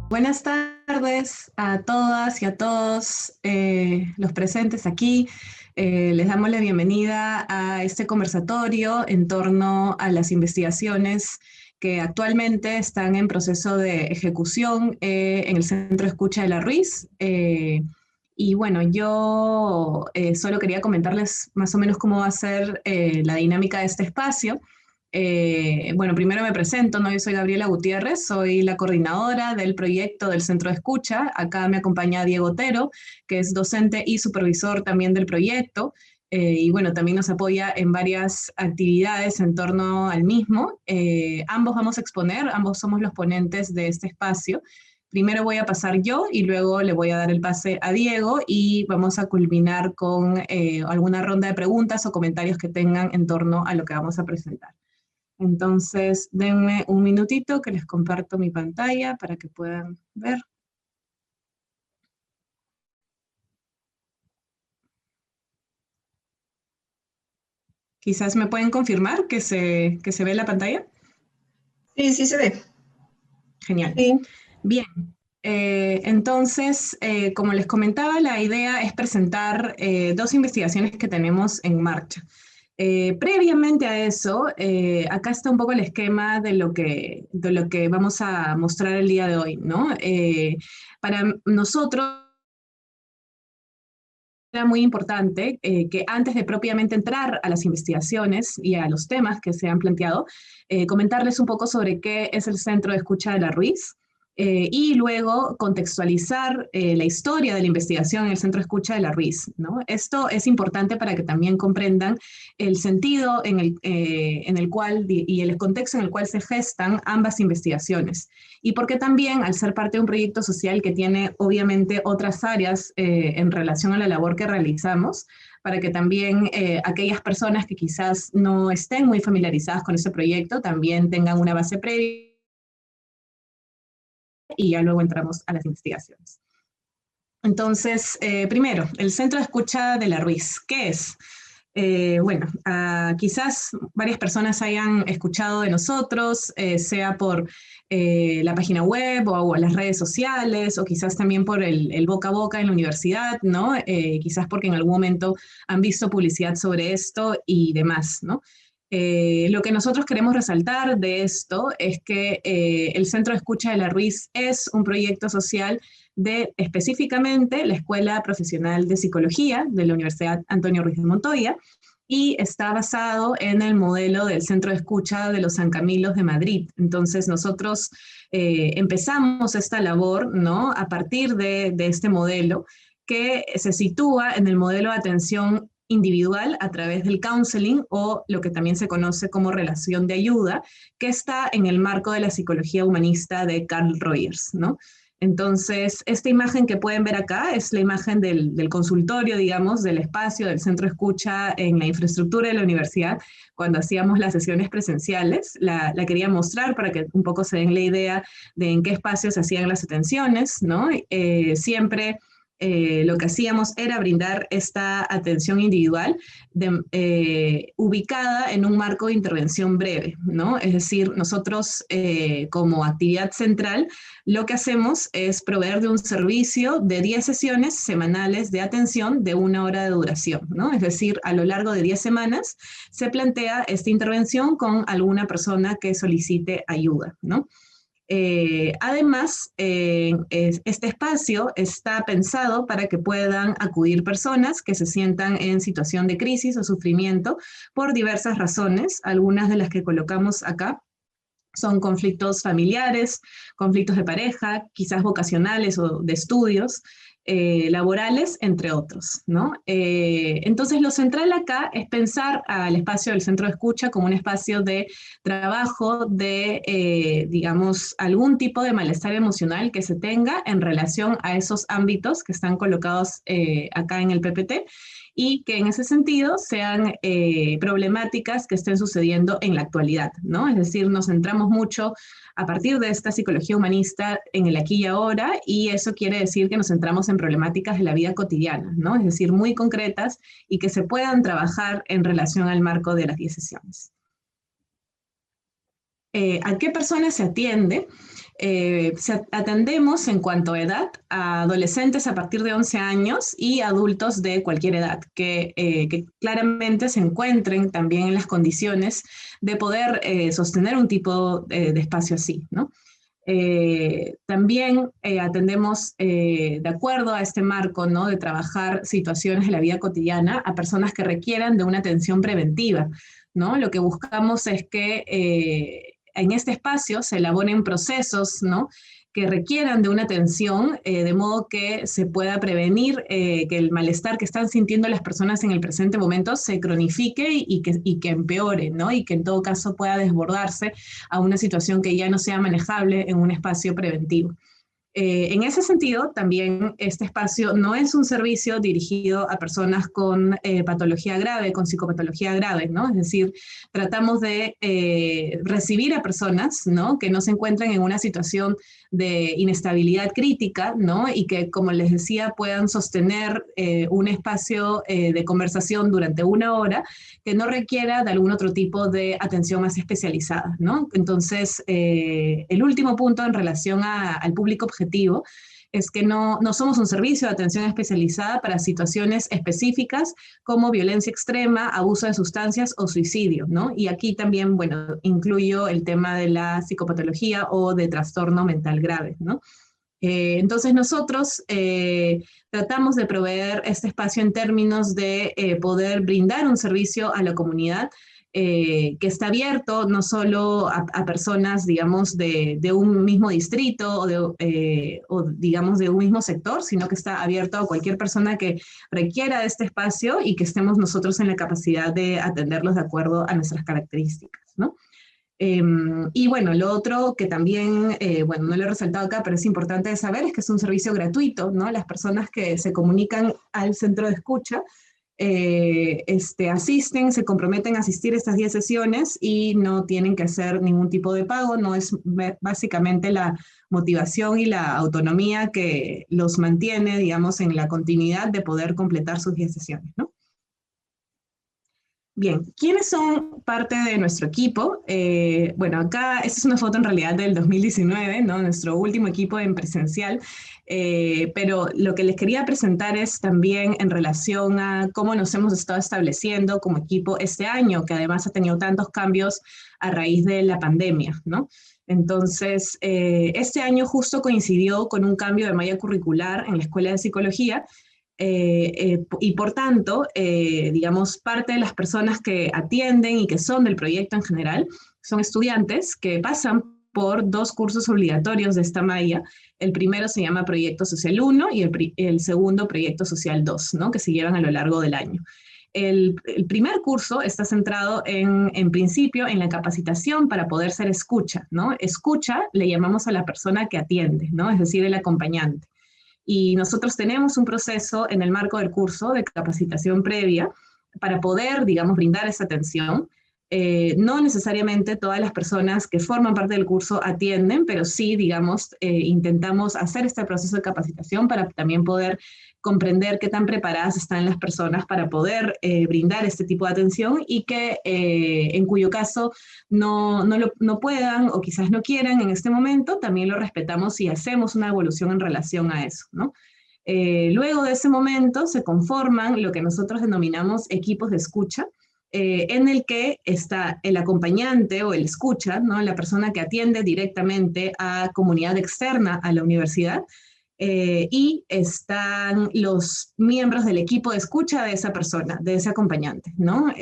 Buenas tardes a todas y a todos los presentes aquí. Les damos la bienvenida a este conversatorio en torno a las investigaciones que actualmente están en proceso de ejecución en el Centro de Escucha de la Ruiz. Y bueno, yo solo quería comentarles más o menos cómo va a ser la dinámica de este espacio. Bueno, primero me presento, ¿no? Yo soy Gabriela Gutiérrez, soy la coordinadora del proyecto del Centro de Escucha. Acá me acompaña Diego Otero, que es docente y supervisor también del proyecto. Y bueno, también nos apoya en varias actividades en torno al mismo. Ambos vamos a exponer, ambos somos los ponentes de este espacio. Primero voy a pasar yo y luego le voy a dar el pase a Diego y vamos a culminar con alguna ronda de preguntas o comentarios que tengan en torno a lo que vamos a presentar. Entonces, denme un minutito que les comparto mi pantalla para que puedan ver. Quizás me pueden confirmar que se ve la pantalla. Sí, sí se ve. Genial. Sí. Bien. Entonces, como les comentaba, la idea es presentar dos investigaciones que tenemos en marcha. Previamente a eso, acá está un poco el esquema de lo que vamos a mostrar el día de hoy, ¿no? Para nosotros era muy importante que antes de propiamente entrar a las investigaciones y a los temas que se han planteado, comentarles un poco sobre qué es el Centro de Escucha de la Ruiz, y luego contextualizar la historia de la investigación en el Centro de Escucha de la Ruiz, ¿no? Esto es importante para que también comprendan el sentido en el cual y el contexto en el cual se gestan ambas investigaciones. Y porque también, al ser parte de un proyecto social que tiene obviamente otras áreas en relación a la labor que realizamos, para que también aquellas personas que quizás no estén muy familiarizadas con ese proyecto también tengan una base previa y ya luego entramos a las investigaciones. Entonces, primero, el Centro de Escucha de la Ruiz, ¿qué es? Bueno, quizás varias personas hayan escuchado de nosotros, sea por la página web o las redes sociales, o quizás también por el boca a boca en la universidad, ¿no? Quizás porque en algún momento han visto publicidad sobre esto y demás, ¿no? Lo que nosotros queremos resaltar de esto es que el Centro de Escucha de la Ruiz es un proyecto social de específicamente la Escuela Profesional de Psicología de la Universidad Antonio Ruiz de Montoya, y está basado en el modelo del Centro de Escucha de los San Camilos de Madrid. Entonces nosotros empezamos esta labor, ¿no? A partir de este modelo que se sitúa en el modelo de atención individual a través del counseling, o lo que también se conoce como relación de ayuda, que está en el marco de la psicología humanista de Carl Rogers, ¿no? Entonces, esta imagen que pueden ver acá es la imagen del consultorio, digamos, del espacio, del centro de escucha en la infraestructura de la universidad, cuando hacíamos las sesiones presenciales. La quería mostrar para que un poco se den la idea de en qué espacios se hacían las atenciones, ¿no? Siempre lo que hacíamos era brindar esta atención individual ubicada en un marco de intervención breve, ¿no? Es decir, nosotros como actividad central lo que hacemos es proveer de un servicio de 10 sesiones semanales de atención de 1 hora de duración, ¿no? Es decir, a lo largo de 10 semanas se plantea esta intervención con alguna persona que solicite ayuda, ¿no? Además, este espacio está pensado para que puedan acudir personas que se sientan en situación de crisis o sufrimiento por diversas razones, algunas de las que colocamos acá. Son conflictos familiares, conflictos de pareja, quizás vocacionales o de estudios, laborales, entre otros, ¿no? Entonces, lo central acá es pensar al espacio del centro de escucha como un espacio de trabajo de, digamos, algún tipo de malestar emocional que se tenga en relación a esos ámbitos que están colocados acá en el PPT, y que en ese sentido sean problemáticas que estén sucediendo en la actualidad, ¿no? Es decir, nos centramos mucho a partir de esta psicología humanista en el aquí y ahora, y eso quiere decir que nos centramos en problemáticas de la vida cotidiana, ¿no? Es decir, muy concretas y que se puedan trabajar en relación al marco de las 10 sesiones. ¿A qué personas se atiende? Atendemos en cuanto a edad a adolescentes a partir de 11 años y adultos de cualquier edad que claramente se encuentren también en las condiciones de poder sostener un tipo de espacio así, ¿no? También atendemos, de acuerdo a este marco, ¿no?, de trabajar situaciones de la vida cotidiana a personas que requieran de una atención preventiva, ¿no? Lo que buscamos es que en este espacio se elaboren procesos, ¿no?, que requieran de una atención, de modo que se pueda prevenir que el malestar que están sintiendo las personas en el presente momento se cronifique y que empeore, ¿no?, y que en todo caso pueda desbordarse a una situación que ya no sea manejable en un espacio preventivo. En ese sentido, también este espacio no es un servicio dirigido a personas con patología grave, con psicopatología grave, ¿no? Es decir, tratamos de recibir a personas, ¿no?, que no se encuentran en una situación de inestabilidad crítica, ¿no?, y que, como les decía, puedan sostener un espacio de conversación durante una hora que no requiera de algún otro tipo de atención más especializada, ¿no? Entonces, el último punto en relación al público objetivo es que no somos un servicio de atención especializada para situaciones específicas como violencia extrema, abuso de sustancias o suicidio, ¿no? Y aquí también, bueno, incluyo el tema de la psicopatología o de trastorno mental grave, ¿no? Entonces nosotros tratamos de proveer este espacio en términos de poder brindar un servicio a la comunidad que está abierto no solo a personas, digamos, de un mismo distrito o, digamos, de un mismo sector, sino que está abierto a cualquier persona que requiera de este espacio y que estemos nosotros en la capacidad de atenderlos de acuerdo a nuestras características, ¿no? Y bueno, lo otro que también, bueno, no lo he resaltado acá, pero es importante de saber, es que es un servicio gratuito, ¿no? Las personas que se comunican al centro de escucha asisten, se comprometen a asistir a estas 10 sesiones y no tienen que hacer ningún tipo de pago, no es básicamente la motivación y la autonomía que los mantiene, digamos, en la continuidad de poder completar sus 10 sesiones, ¿no? Bien, ¿quiénes son parte de nuestro equipo? Bueno, acá, esta es una foto en realidad del 2019, ¿no? Nuestro último equipo en presencial, pero lo que les quería presentar es también en relación a cómo nos hemos estado estableciendo como equipo este año, que además ha tenido tantos cambios a raíz de la pandemia, ¿no? Entonces, este año justo coincidió con un cambio de malla curricular en la Escuela de Psicología, y por tanto, digamos, parte de las personas que atienden y que son del proyecto en general son estudiantes que pasan por 2 cursos obligatorios de esta malla. El primero se llama Proyecto Social 1 y el segundo Proyecto Social 2, ¿no?, que se llevan a lo largo del año. El primer curso está centrado en principio en la capacitación para poder ser escucha, ¿no? Escucha le llamamos a la persona que atiende, ¿no?, es decir, el acompañante. Y nosotros tenemos un proceso en el marco del curso de capacitación previa para poder, digamos, brindar esa atención. No necesariamente todas las personas que forman parte del curso atienden, pero sí, digamos, intentamos hacer este proceso de capacitación para también poder comprender qué tan preparadas están las personas para poder brindar este tipo de atención y que en cuyo caso no puedan o quizás no quieran en este momento, también lo respetamos y hacemos una evolución en relación a eso, ¿no? Luego de ese momento se conforman lo que nosotros denominamos equipos de escucha, en el que está el acompañante o el escucha, ¿no?, la persona que atiende directamente a comunidad externa a la universidad, y están los miembros del equipo de escucha de esa persona, de ese acompañante, ¿no?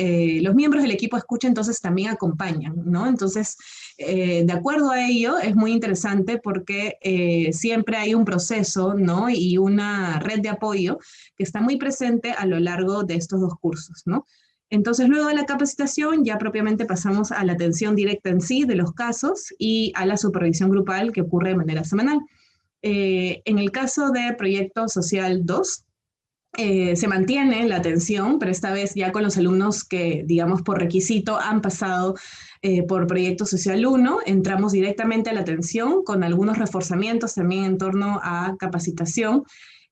Los miembros del equipo de escucha entonces también acompañan, ¿no? Entonces, de acuerdo a ello, es muy interesante porque siempre hay un proceso, ¿no?, y una red de apoyo que está muy presente a lo largo de estos 2 cursos, ¿no? Entonces, luego de la capacitación, ya propiamente pasamos a la atención directa en sí de los casos y a la supervisión grupal que ocurre de manera semanal. En el caso de Proyecto Social 2, se mantiene la atención, pero esta vez ya con los alumnos que, digamos, por requisito han pasado por Proyecto Social 1, entramos directamente a la atención con algunos reforzamientos también en torno a capacitación,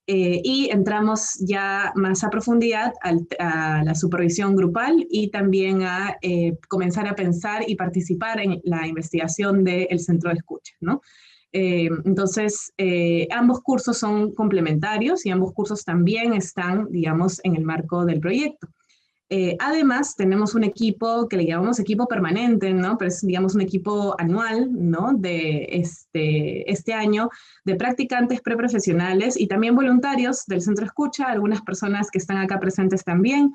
y entramos ya más a profundidad a la supervisión grupal y también a comenzar a pensar y participar en la investigación del centro de escucha, ¿no? Entonces, ambos cursos son complementarios y ambos cursos también están, digamos, en el marco del proyecto. Además, tenemos un equipo que le llamamos equipo permanente, ¿no? Pero es, digamos, un equipo anual, ¿no? De este año, de practicantes preprofesionales y también voluntarios del Centro Escucha, algunas personas que están acá presentes también.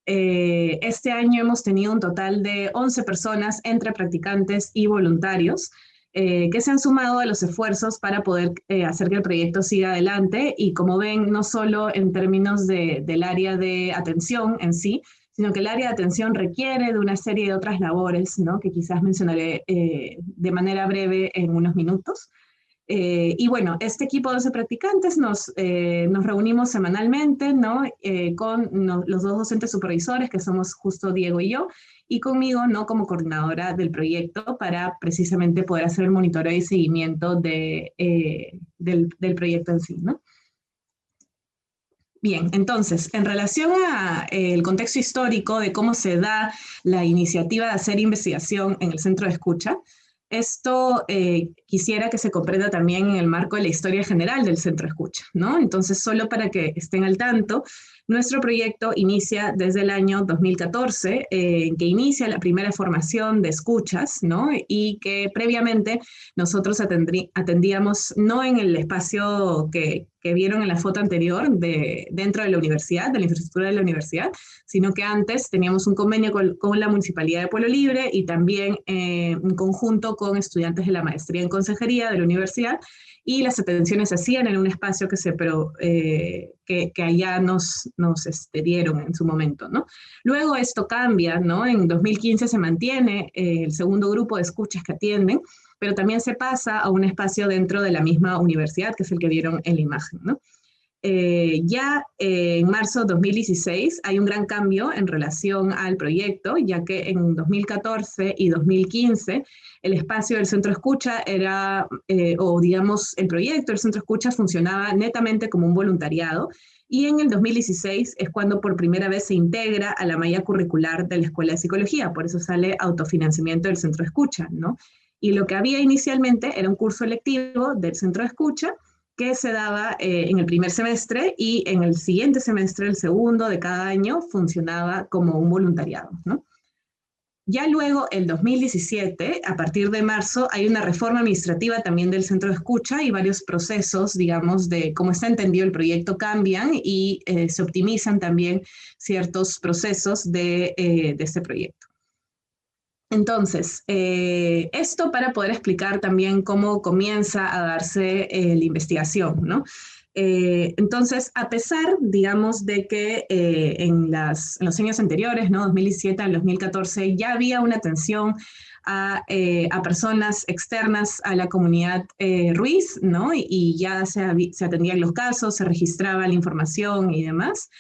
Este año hemos tenido un total de 11 personas entre practicantes y voluntarios, que se han sumado a los esfuerzos para poder hacer que el proyecto siga adelante y, como ven, no solo en términos del área de atención en sí, sino que el área de atención requiere de una serie de otras labores, ¿no? Que quizás mencionaré de manera breve en unos minutos. Y bueno, este equipo de 12 practicantes nos reunimos semanalmente, ¿no? Los dos docentes supervisores, que somos justo Diego y yo, y conmigo, ¿no? Como coordinadora del proyecto, para precisamente poder hacer el monitoreo y seguimiento del proyecto en sí, ¿no? Bien, entonces, en relación al contexto histórico de cómo se da la iniciativa de hacer investigación en el Centro de Escucha, esto quisiera que se comprenda también en el marco de la historia general del Centro de Escucha, ¿no? Entonces, solo para que estén al tanto, nuestro proyecto inicia desde el año 2014, en que inicia la primera formación de escuchas, ¿no? Y que previamente nosotros atendíamos no en el espacio que vieron en la foto anterior dentro de la universidad, de la infraestructura de la universidad, sino que antes teníamos un convenio con la Municipalidad de Pueblo Libre y también en conjunto con estudiantes de la maestría en consejería de la universidad, y las atenciones se hacían en un espacio que allá nos dieron en su momento, ¿no? Luego esto cambia, ¿no? En 2015 se mantiene el segundo grupo de escuchas que atienden, pero también se pasa a un espacio dentro de la misma universidad, que es el que vieron en la imagen, ¿no? En marzo de 2016 hay un gran cambio en relación al proyecto, ya que en 2014 y 2015 el espacio del Centro Escucha era, o digamos, el proyecto del Centro Escucha funcionaba netamente como un voluntariado, y en el 2016 es cuando por primera vez se integra a la malla curricular de la Escuela de Psicología, por eso sale autofinanciamiento del Centro Escucha, ¿no? Y lo que había inicialmente era un curso electivo del Centro de Escucha que se daba en el primer semestre, y en el siguiente semestre, el segundo de cada año, funcionaba como un voluntariado, ¿no? Ya luego, el 2017, a partir de marzo, hay una reforma administrativa también del Centro de Escucha, y varios procesos, digamos, de cómo está entendido el proyecto cambian, y se optimizan también ciertos procesos de este proyecto. Entonces, esto para poder explicar también cómo comienza a darse la investigación, ¿no? Entonces, a pesar, digamos, de que en los años anteriores, ¿no? 2017 al 2014, ya había una atención a personas externas a la comunidad Ruiz, ¿no? Y ya se atendían los casos, se registraba la información y demás.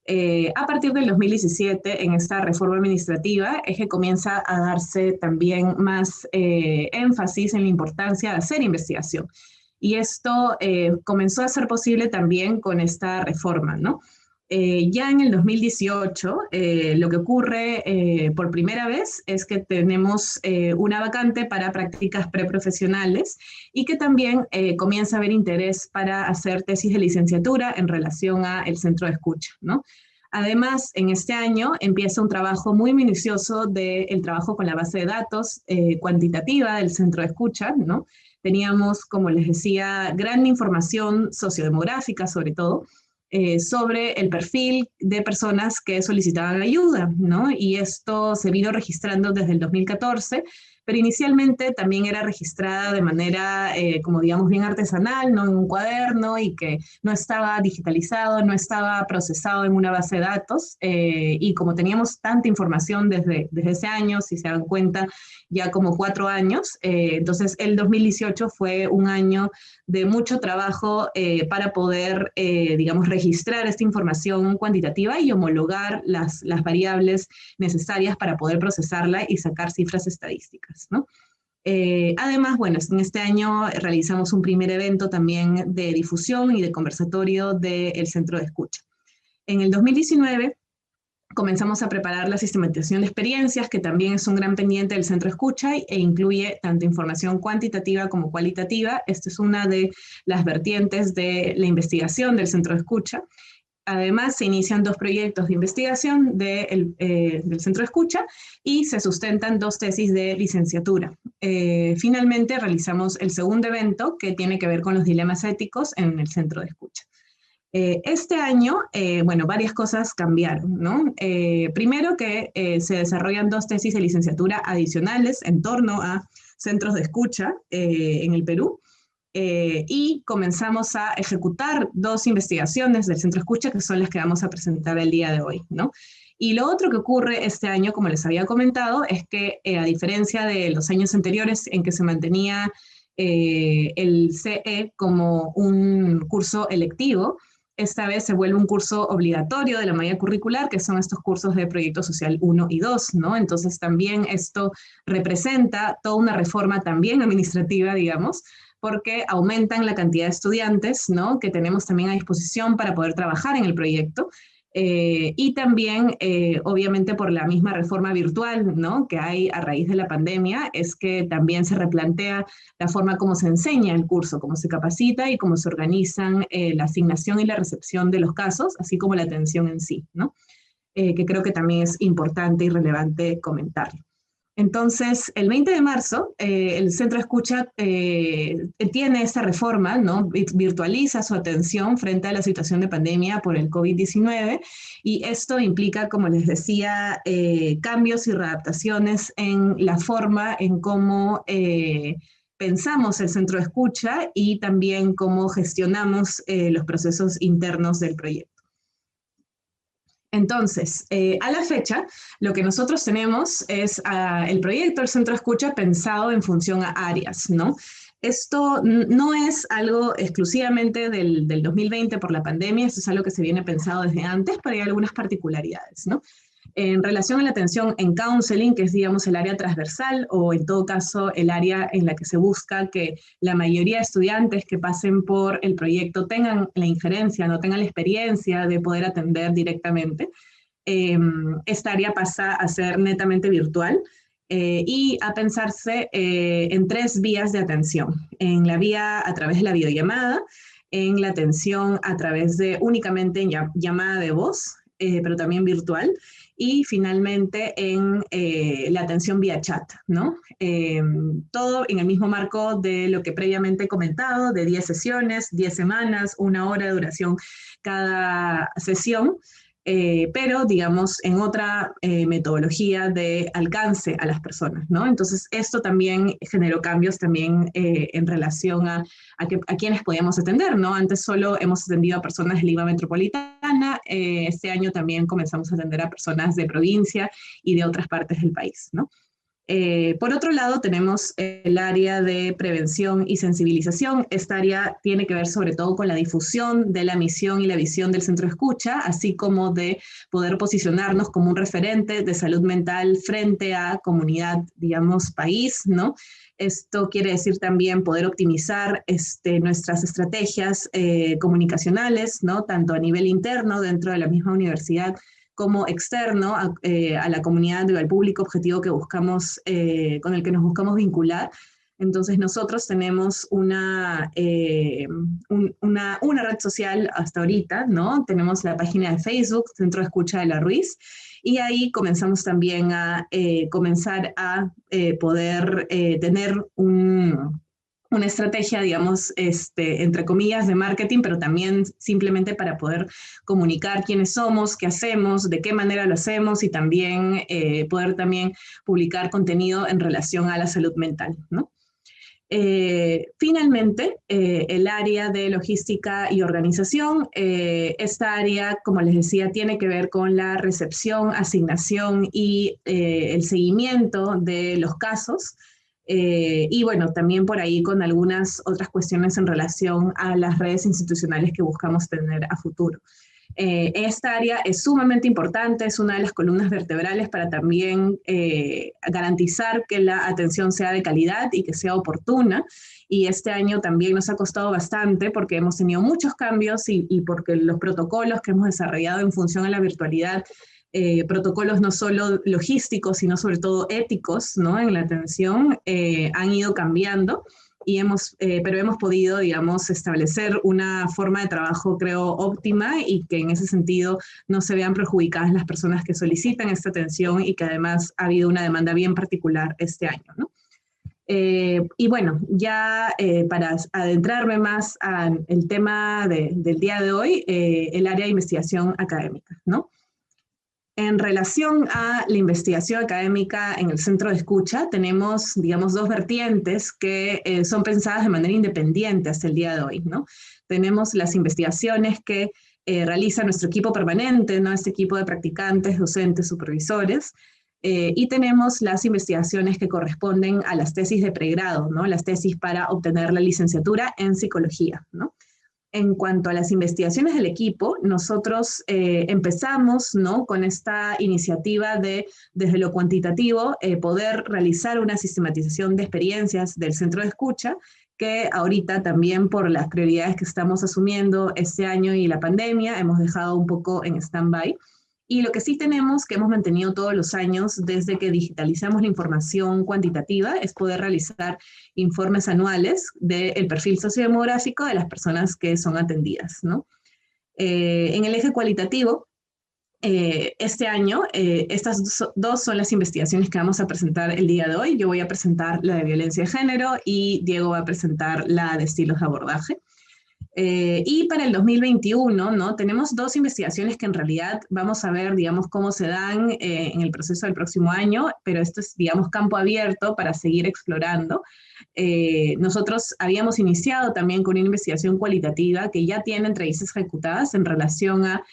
A partir del 2017, en esta reforma administrativa, es que comienza a darse también más énfasis en la importancia de hacer investigación. Y esto comenzó a ser posible también con esta reforma, ¿no? Ya en el 2018, lo que ocurre por primera vez es que tenemos una vacante para prácticas preprofesionales, y que también comienza a haber interés para hacer tesis de licenciatura en relación al Centro de Escucha, ¿no? Además, en este año empieza un trabajo muy minucioso del trabajo con la base de datos cuantitativa del Centro de Escucha, ¿no? Teníamos, como les decía, gran información sociodemográfica, sobre todo, sobre el perfil de personas que solicitaban ayuda, ¿no? Y esto se vino registrando desde el 2014, pero inicialmente también era registrada de manera, como digamos, bien artesanal, no en un cuaderno, y que no estaba digitalizado, no estaba procesado en una base de datos, y como teníamos tanta información desde ese año, si se dan cuenta, ya como 4 años, entonces el 2018 fue un año de mucho trabajo para poder, digamos, registrar esta información cuantitativa y homologar las variables necesarias para poder procesarla y sacar cifras estadísticas, ¿no? Además, bueno, en este año realizamos un primer evento también de difusión y de conversatorio del Centro de Escucha. En el 2019 comenzamos a preparar la sistematización de experiencias, que también es un gran pendiente del Centro de Escucha e incluye tanto información cuantitativa como cualitativa. Esta es una de las vertientes de la investigación del Centro de Escucha. Además, se inician 2 proyectos de investigación del Centro de Escucha y se sustentan 2 tesis de licenciatura. Finalmente, realizamos el segundo evento, que tiene que ver con los dilemas éticos en el Centro de Escucha. Este año, bueno, varias cosas cambiaron, ¿no? Primero que se desarrollan 2 tesis de licenciatura adicionales en torno a centros de escucha en el Perú, y comenzamos a ejecutar 2 investigaciones del Centro de Escucha, que son las que vamos a presentar el día de hoy, ¿no? Y lo otro que ocurre este año, como les había comentado, es que a diferencia de los años anteriores en que se mantenía el CE como un curso electivo, esta vez se vuelve un curso obligatorio de la malla curricular, que son estos cursos de Proyecto Social 1 y 2, ¿no? Entonces también esto representa toda una reforma también administrativa, digamos, porque aumentan la cantidad de estudiantes, ¿no?, que tenemos también a disposición para poder trabajar en el proyecto. Y también, obviamente, por la misma reforma virtual, ¿no?, que hay a raíz de la pandemia, es que también se replantea la forma como se enseña el curso, cómo se capacita y cómo se organizan la asignación y la recepción de los casos, así como la atención en sí, ¿no? Que creo que también es importante y relevante comentarlo. Entonces, el 20 de marzo, el Centro de Escucha tiene esta reforma, ¿no? Virtualiza su atención frente a la situación de pandemia por el COVID-19, y esto implica, como les decía, cambios y readaptaciones en la forma en cómo pensamos el Centro de Escucha y también cómo gestionamos los procesos internos del proyecto. Entonces, a la fecha, lo que nosotros tenemos es el proyecto del Centro de Escucha pensado en función a áreas, ¿no? Esto no es algo exclusivamente del 2020 por la pandemia, esto es algo que se viene pensado desde antes, pero hay algunas particularidades, ¿no? En relación a la atención en counseling, que es, digamos, el área transversal, o en todo caso el área en la que se busca que la mayoría de estudiantes que pasen por el proyecto tengan la injerencia, no tengan la experiencia de poder atender directamente, esta área pasa a ser netamente virtual y a pensarse en 3 vías de atención. En la vía a través de la videollamada, en la atención a través de únicamente llamada de voz, pero también virtual, y finalmente en la atención vía chat, ¿no? Todo en el mismo marco de lo que previamente he comentado, de 10 sesiones, 10 semanas, 1 hora de duración cada sesión, pero digamos en otra metodología de alcance a las personas, ¿no? Entonces esto también generó cambios también en relación a quienes podíamos atender, ¿no? Antes solo hemos atendido a personas de Lima Metropolitana, este año también comenzamos a atender a personas de provincia y de otras partes del país, ¿no? Por otro lado, tenemos el área de prevención y sensibilización. Esta área tiene que ver sobre todo con la difusión de la misión y la visión del Centro de Escucha, así como de poder posicionarnos como un referente de salud mental frente a comunidad, digamos, país, ¿no? Esto quiere decir también poder optimizar nuestras estrategias comunicacionales, ¿no? Tanto a nivel interno dentro de la misma universidad, como externo a la comunidad o al público objetivo que buscamos, con el que nos buscamos vincular. Entonces nosotros tenemos una red social hasta ahorita, ¿no? Tenemos la página de Facebook, Centro de Escucha de la Ruiz, y ahí comenzamos también a poder tener una estrategia, digamos, entre comillas, de marketing, pero también simplemente para poder comunicar quiénes somos, qué hacemos, de qué manera lo hacemos y también poder también publicar contenido en relación a la salud mental, ¿no? Finalmente, el área de logística y organización. Esta área, como les decía, tiene que ver con la recepción, asignación y el seguimiento de los casos. Y bueno, también por ahí con algunas otras cuestiones en relación a las redes institucionales que buscamos tener a futuro. Esta área es sumamente importante, es una de las columnas vertebrales para también garantizar que la atención sea de calidad y que sea oportuna. Y este año también nos ha costado bastante porque hemos tenido muchos cambios y porque los protocolos que hemos desarrollado en función a la virtualidad, protocolos no solo logísticos, sino sobre todo éticos, ¿no?, en la atención, han ido cambiando. Pero hemos podido, digamos, establecer una forma de trabajo, creo, óptima y que en ese sentido no se vean perjudicadas las personas que solicitan esta atención y que además ha habido una demanda bien particular este año, ¿no? Y bueno, ya para adentrarme más al tema del día de hoy, el área de investigación académica, ¿no? En relación a la investigación académica en el centro de escucha, tenemos, digamos, dos vertientes que son pensadas de manera independiente hasta el día de hoy, ¿no? Tenemos las investigaciones que realiza nuestro equipo permanente, ¿no?, este equipo de practicantes, docentes, supervisores, y tenemos las investigaciones que corresponden a las tesis de pregrado, ¿no?, las tesis para obtener la licenciatura en psicología, ¿no? En cuanto a las investigaciones del equipo, nosotros empezamos, ¿no?, con esta iniciativa de, desde lo cuantitativo, poder realizar una sistematización de experiencias del centro de escucha, que ahorita también por las prioridades que estamos asumiendo este año y la pandemia, hemos dejado un poco en stand-by. Y lo que sí tenemos, que hemos mantenido todos los años desde que digitalizamos la información cuantitativa, es poder realizar informes anuales del perfil sociodemográfico de las personas que son atendidas, ¿no? En el eje cualitativo, este año, estas dos son las investigaciones que vamos a presentar el día de hoy. Yo voy a presentar la de violencia de género y Diego va a presentar la de estilos de abordaje. Y para el 2021, ¿no?, tenemos dos investigaciones que en realidad vamos a ver, digamos, cómo se dan en el proceso del próximo año, pero esto es, digamos, campo abierto para seguir explorando. Nosotros habíamos iniciado también con una investigación cualitativa que ya tiene entrevistas ejecutadas en relación a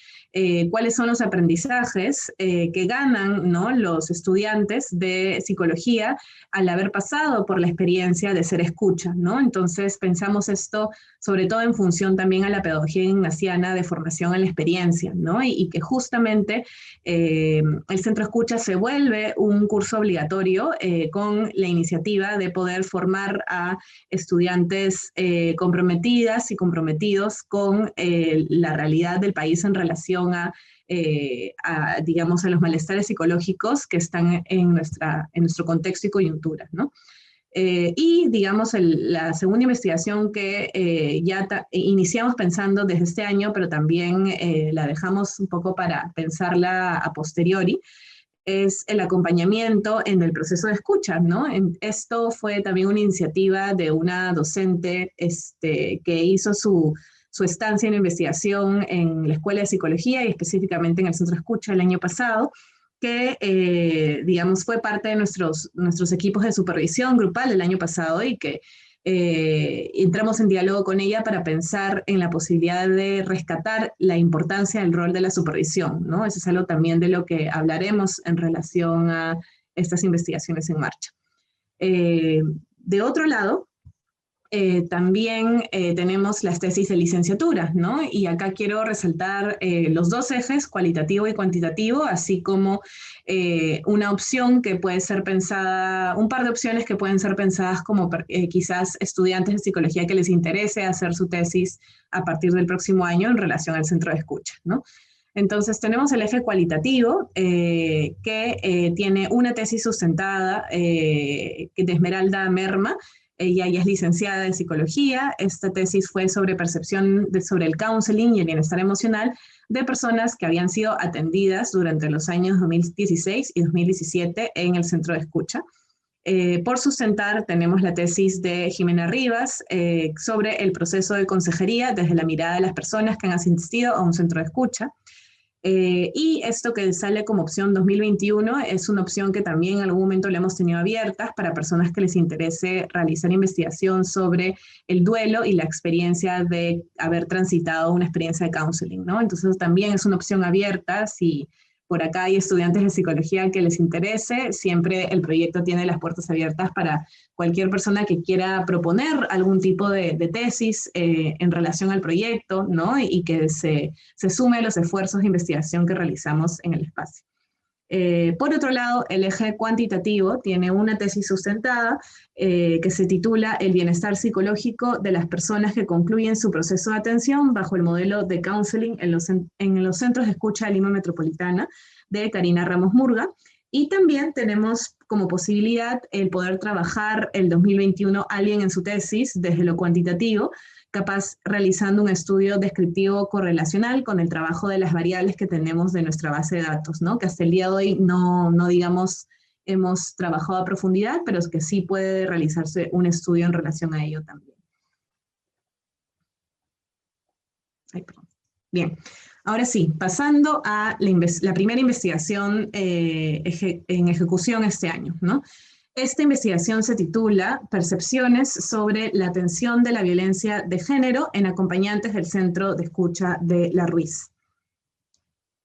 cuáles son los aprendizajes que ganan, ¿no?, los estudiantes de psicología al haber pasado por la experiencia de ser escucha, ¿no? Entonces pensamos esto sobre todo en función también a la pedagogía ignaciana de formación en la experiencia, ¿no? Y que justamente el centro escucha se vuelve un curso obligatorio con la iniciativa de poder formar a estudiantes comprometidas y comprometidos con la realidad del país en relación digamos, a los malestares psicológicos que están en nuestro contexto y coyuntura, ¿no? Y, digamos, la segunda investigación que ya iniciamos pensando desde este año, pero también la dejamos un poco para pensarla a posteriori, es el acompañamiento en el proceso de escucha, ¿no? Esto fue también una iniciativa de una docente que hizo su estancia en investigación en la Escuela de Psicología y específicamente en el Centro de Escucha el año pasado, que, digamos, fue parte de nuestros equipos de supervisión grupal el año pasado y que entramos en diálogo con ella para pensar en la posibilidad de rescatar la importancia del rol de la supervisión, ¿no? Eso es algo también de lo que hablaremos en relación a estas investigaciones en marcha. De otro lado, también tenemos las tesis de licenciatura, ¿no? Y acá quiero resaltar los dos ejes, cualitativo y cuantitativo, así como una opción que puede ser pensada, un par de opciones que pueden ser pensadas como quizás estudiantes de psicología que les interese hacer su tesis a partir del próximo año en relación al centro de escucha, ¿no? Entonces tenemos el eje cualitativo que tiene una tesis sustentada de Esmeralda Merma. Ella ya es licenciada en psicología. Esta tesis fue sobre percepción sobre el counseling y el bienestar emocional de personas que habían sido atendidas durante los años 2016 y 2017 en el centro de escucha. Por sustentar, tenemos la tesis de Jimena Rivas sobre el proceso de consejería desde la mirada de las personas que han asistido a un centro de escucha. Y esto que sale como opción 2021 es una opción que también en algún momento le hemos tenido abiertas para personas que les interese realizar investigación sobre el duelo y la experiencia de haber transitado una experiencia de counseling, ¿no? Entonces también es una opción abierta. Si por acá hay estudiantes de psicología que les interese, siempre el proyecto tiene las puertas abiertas para cualquier persona que quiera proponer algún tipo de tesis en relación al proyecto, ¿no? Y que se sume a los esfuerzos de investigación que realizamos en el espacio. Por otro lado, el eje cuantitativo tiene una tesis sustentada que se titula El bienestar psicológico de las personas que concluyen su proceso de atención bajo el modelo de counseling en los centros de escucha de Lima Metropolitana, de Karina Ramos Murga. Y también tenemos como posibilidad el poder trabajar el 2021 alguien en su tesis desde lo cuantitativo, capaz realizando un estudio descriptivo correlacional con el trabajo de las variables que tenemos de nuestra base de datos, ¿no? Que hasta el día de hoy no digamos, hemos trabajado a profundidad, pero es que sí puede realizarse un estudio en relación a ello también. Ay, perdón. Bien, ahora sí, pasando a la primera investigación en ejecución este año, ¿no? Esta investigación se titula Percepciones sobre la atención de la violencia de género en acompañantes del Centro de Escucha de La Ruiz.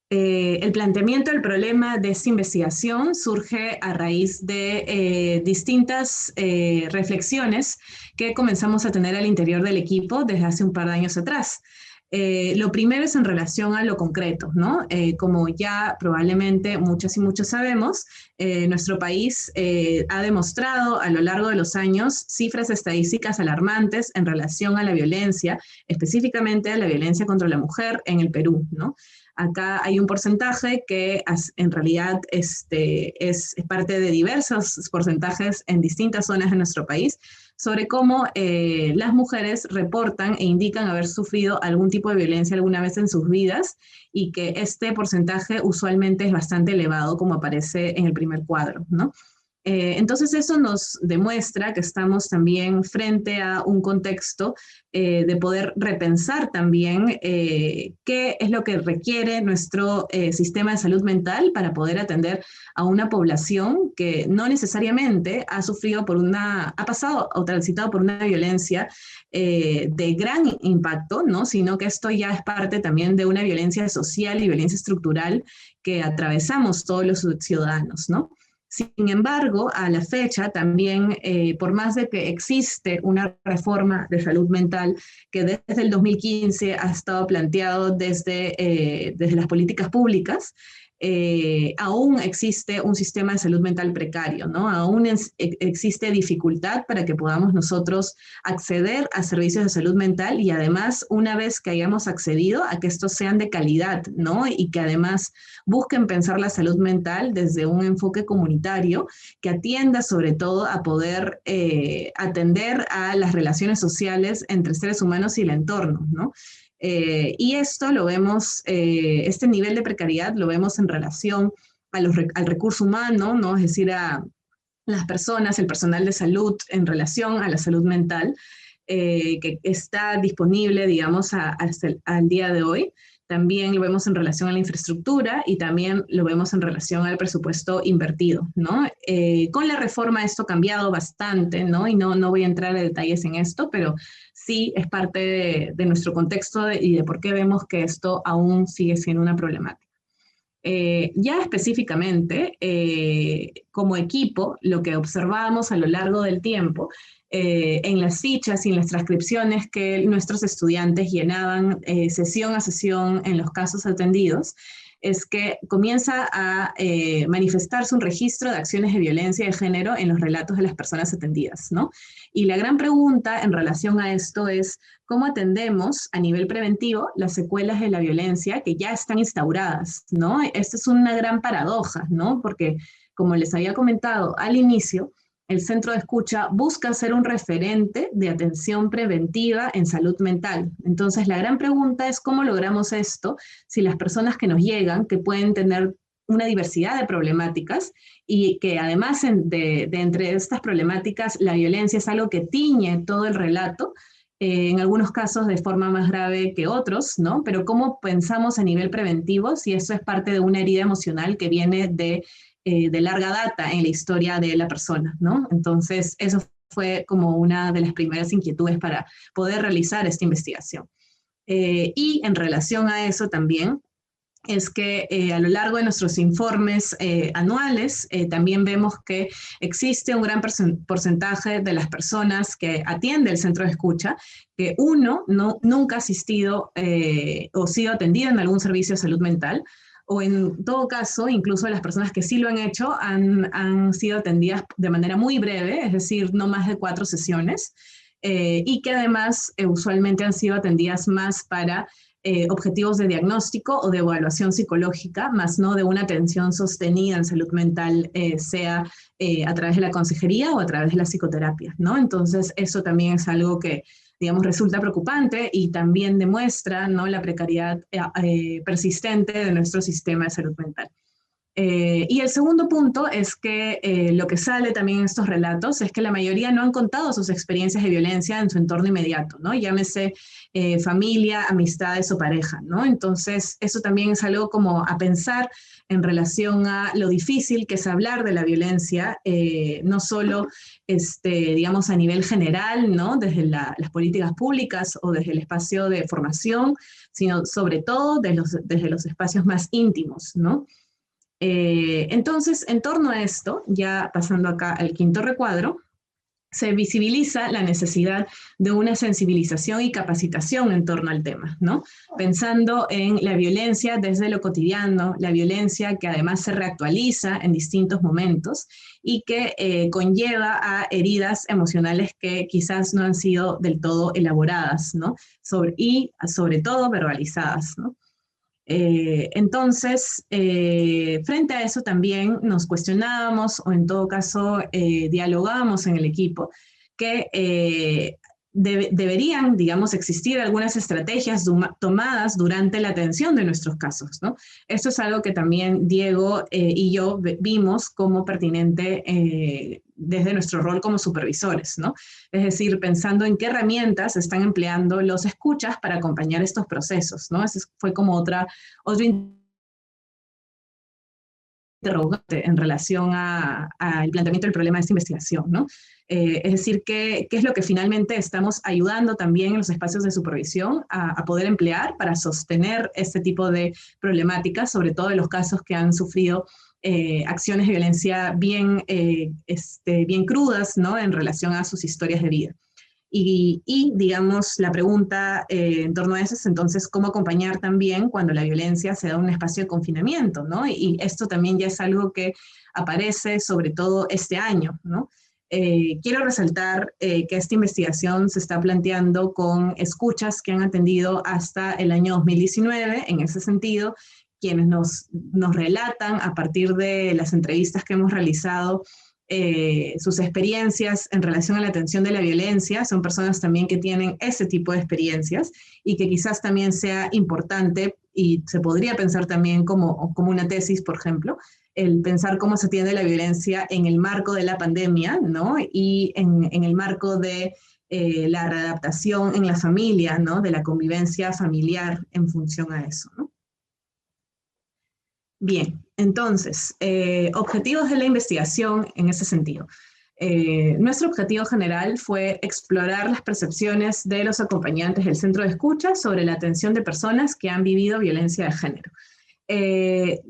El planteamiento del problema de esta investigación surge a raíz de distintas reflexiones que comenzamos a tener al interior del equipo desde hace un par de años atrás. Lo primero es en relación a lo concreto, ¿no? Como ya probablemente muchas y muchos sabemos, nuestro país ha demostrado a lo largo de los años cifras estadísticas alarmantes en relación a la violencia, específicamente a la violencia contra la mujer en el Perú, ¿no? Acá hay un porcentaje que en realidad es parte de diversos porcentajes en distintas zonas de nuestro país, sobre cómo las mujeres reportan e indican haber sufrido algún tipo de violencia alguna vez en sus vidas y que este porcentaje usualmente es bastante elevado, como aparece en el primer cuadro, ¿no? Entonces eso nos demuestra que estamos también frente a un contexto de poder repensar también qué es lo que requiere nuestro sistema de salud mental para poder atender a una población que no necesariamente ha sufrido ha pasado o transitado por una violencia de gran impacto, ¿no? Sino que esto ya es parte también de una violencia social y violencia estructural que atravesamos todos los ciudadanos, ¿no? Sin embargo, a la fecha también, por más de que existe una reforma de salud mental que desde el 2015 ha estado planteado desde las políticas públicas, aún existe un sistema de salud mental precario, ¿no? Aún existe dificultad para que podamos nosotros acceder a servicios de salud mental y además, una vez que hayamos accedido, a que estos sean de calidad, ¿no? Y que además busquen pensar la salud mental desde un enfoque comunitario que atienda sobre todo a poder atender a las relaciones sociales entre seres humanos y el entorno, ¿no? Y esto lo vemos, este nivel de precariedad lo vemos en relación al recurso humano, ¿no? Es decir, a las personas, el personal de salud en relación a la salud mental, que está disponible, digamos, al día de hoy. También lo vemos en relación a la infraestructura y también lo vemos en relación al presupuesto invertido, ¿no? Con la reforma esto ha cambiado bastante, ¿no? Y no voy a entrar a detalles en esto, pero sí es parte de nuestro contexto y de por qué vemos que esto aún sigue siendo una problemática. Ya específicamente, como equipo, lo que observábamos a lo largo del tiempo, en las fichas y en las transcripciones que nuestros estudiantes llenaban sesión a sesión en los casos atendidos, es que comienza a manifestarse un registro de acciones de violencia de género en los relatos de las personas atendidas, ¿no? Y la gran pregunta en relación a esto es cómo atendemos a nivel preventivo las secuelas de la violencia que ya están instauradas, ¿no? Esta es una gran paradoja, ¿no? Porque, como les había comentado al inicio, el centro de escucha busca ser un referente de atención preventiva en salud mental. Entonces, la gran pregunta es cómo logramos esto si las personas que nos llegan, que pueden tener una diversidad de problemáticas y que además de entre estas problemáticas la violencia es algo que tiñe todo el relato, en algunos casos de forma más grave que otros, ¿no? Pero cómo pensamos a nivel preventivo si eso es parte de una herida emocional que viene de larga data en la historia de la persona, ¿no? Entonces, eso fue como una de las primeras inquietudes para poder realizar esta investigación. Y en relación a eso también, es que a lo largo de nuestros informes anuales también vemos que existe un gran porcentaje de las personas que atiende el centro de escucha que nunca ha asistido o sido atendido en algún servicio de salud mental, o en todo caso, incluso las personas que sí lo han hecho han sido atendidas de manera muy breve, es decir, no más de 4 sesiones, y que además usualmente han sido atendidas más para objetivos de diagnóstico o de evaluación psicológica, más no de una atención sostenida en salud mental, sea a través de la consejería o a través de la psicoterapia, ¿no? Entonces, eso también es algo que, digamos, resulta preocupante y también demuestra, ¿no?, la precariedad persistente de nuestro sistema de salud mental. Y el segundo punto es que lo que sale también en estos relatos es que la mayoría no han contado sus experiencias de violencia en su entorno inmediato, ¿no? Llámese familia, amistades o pareja, ¿no? Entonces, eso también es algo como a pensar en relación a lo difícil que es hablar de la violencia, no solo, digamos, a nivel general, ¿no?, desde las políticas públicas o desde el espacio de formación, sino sobre todo desde los espacios más íntimos, ¿no? Entonces, en torno a esto, ya pasando acá al quinto recuadro, se visibiliza la necesidad de una sensibilización y capacitación en torno al tema, ¿no? Pensando en la violencia desde lo cotidiano, la violencia que además se reactualiza en distintos momentos y que conlleva a heridas emocionales que quizás no han sido del todo elaboradas, ¿no? Y sobre todo verbalizadas, ¿no? Entonces, frente a eso también nos cuestionábamos o en todo caso dialogábamos en el equipo que deberían, digamos, existir algunas estrategias tomadas durante la atención de nuestros casos, ¿no? Esto es algo que también Diego y yo vimos como pertinente desde nuestro rol como supervisores, ¿no? Es decir, pensando en qué herramientas están empleando los escuchas para acompañar estos procesos, ¿no? Ese fue como otro interrogante en relación al planteamiento del problema de esta investigación, ¿no? Es decir, ¿qué es lo que finalmente estamos ayudando también en los espacios de supervisión a poder emplear para sostener este tipo de problemáticas, sobre todo en los casos que han sufrido acciones de violencia bien crudas, ¿no?, en relación a sus historias de vida. Y digamos, la pregunta en torno a eso es entonces cómo acompañar también cuando la violencia se da en un espacio de confinamiento, ¿no? Y esto también ya es algo que aparece sobre todo este año, ¿no? Quiero resaltar que esta investigación se está planteando con escuchas que han atendido hasta el año 2019, en ese sentido, quienes nos relatan a partir de las entrevistas que hemos realizado sus experiencias en relación a la atención de la violencia, son personas también que tienen ese tipo de experiencias y que quizás también sea importante y se podría pensar también como una tesis, por ejemplo, el pensar cómo se atiende la violencia en el marco de la pandemia, ¿no? Y en el marco de la readaptación en la familia, ¿no?, de la convivencia familiar en función a eso, ¿no? Bien, entonces, objetivos de la investigación en ese sentido. Nuestro objetivo general fue explorar las percepciones de los acompañantes del centro de escucha sobre la atención de personas que han vivido violencia de género.